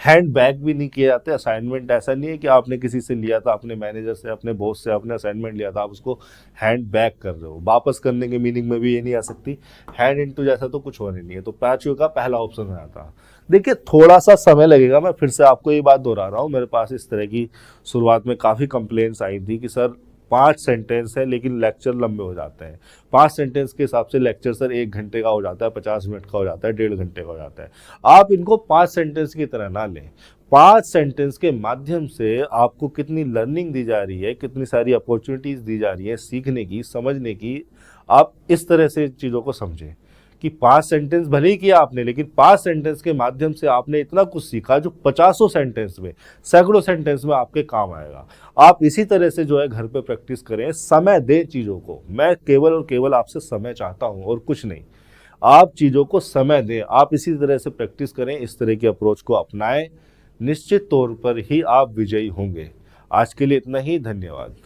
Hand back भी नहीं किए जाते असाइनमेंट। ऐसा नहीं है कि आपने किसी से लिया था, अपने मैनेजर से, अपने बॉस से आपने असाइनमेंट लिया था, आप उसको हैंड बैक कर रहे हो। वापस करने के मीनिंग में भी ये नहीं आ सकती। हैंड इनटू जैसा तो कुछ होने नहीं है। तो 5 का पहला ऑप्शन में आता। देखिए थोड़ा सा समय लगेगा, मैं फिर से आपको ये बात दोहरा रहा हूँ। मेरे पास इस तरह की शुरुआत में काफ़ी कंप्लेंट्स आई थी कि सर 5 सेंटेंस है लेकिन लेक्चर लंबे हो जाते हैं। 5 सेंटेंस के हिसाब से लेक्चर सर 1 घंटे का हो जाता है, 50 मिनट का हो जाता है, 1.5 घंटे का हो जाता है। आप इनको 5 सेंटेंस की तरह ना लें। 5 सेंटेंस के माध्यम से आपको कितनी लर्निंग दी जा रही है, कितनी सारी अपॉर्चुनिटीज़ दी जा रही है सीखने की, समझने की। आप इस तरह से चीज़ों को समझें कि 5 सेंटेंस भले ही किया आपने, लेकिन 5 सेंटेंस के माध्यम से आपने इतना कुछ सीखा जो 50 सेंटेंस में, सैकड़ों सेंटेंस में आपके काम आएगा। आप इसी तरह से जो है घर पे प्रैक्टिस करें, समय दें चीज़ों को। मैं केवल और केवल आपसे समय चाहता हूँ और कुछ नहीं। आप चीज़ों को समय दें, आप इसी तरह से प्रैक्टिस करें, इस तरह की अप्रोच को अपनाएं। निश्चित तौर पर ही आप विजयी होंगे। आज के लिए इतना ही, धन्यवाद।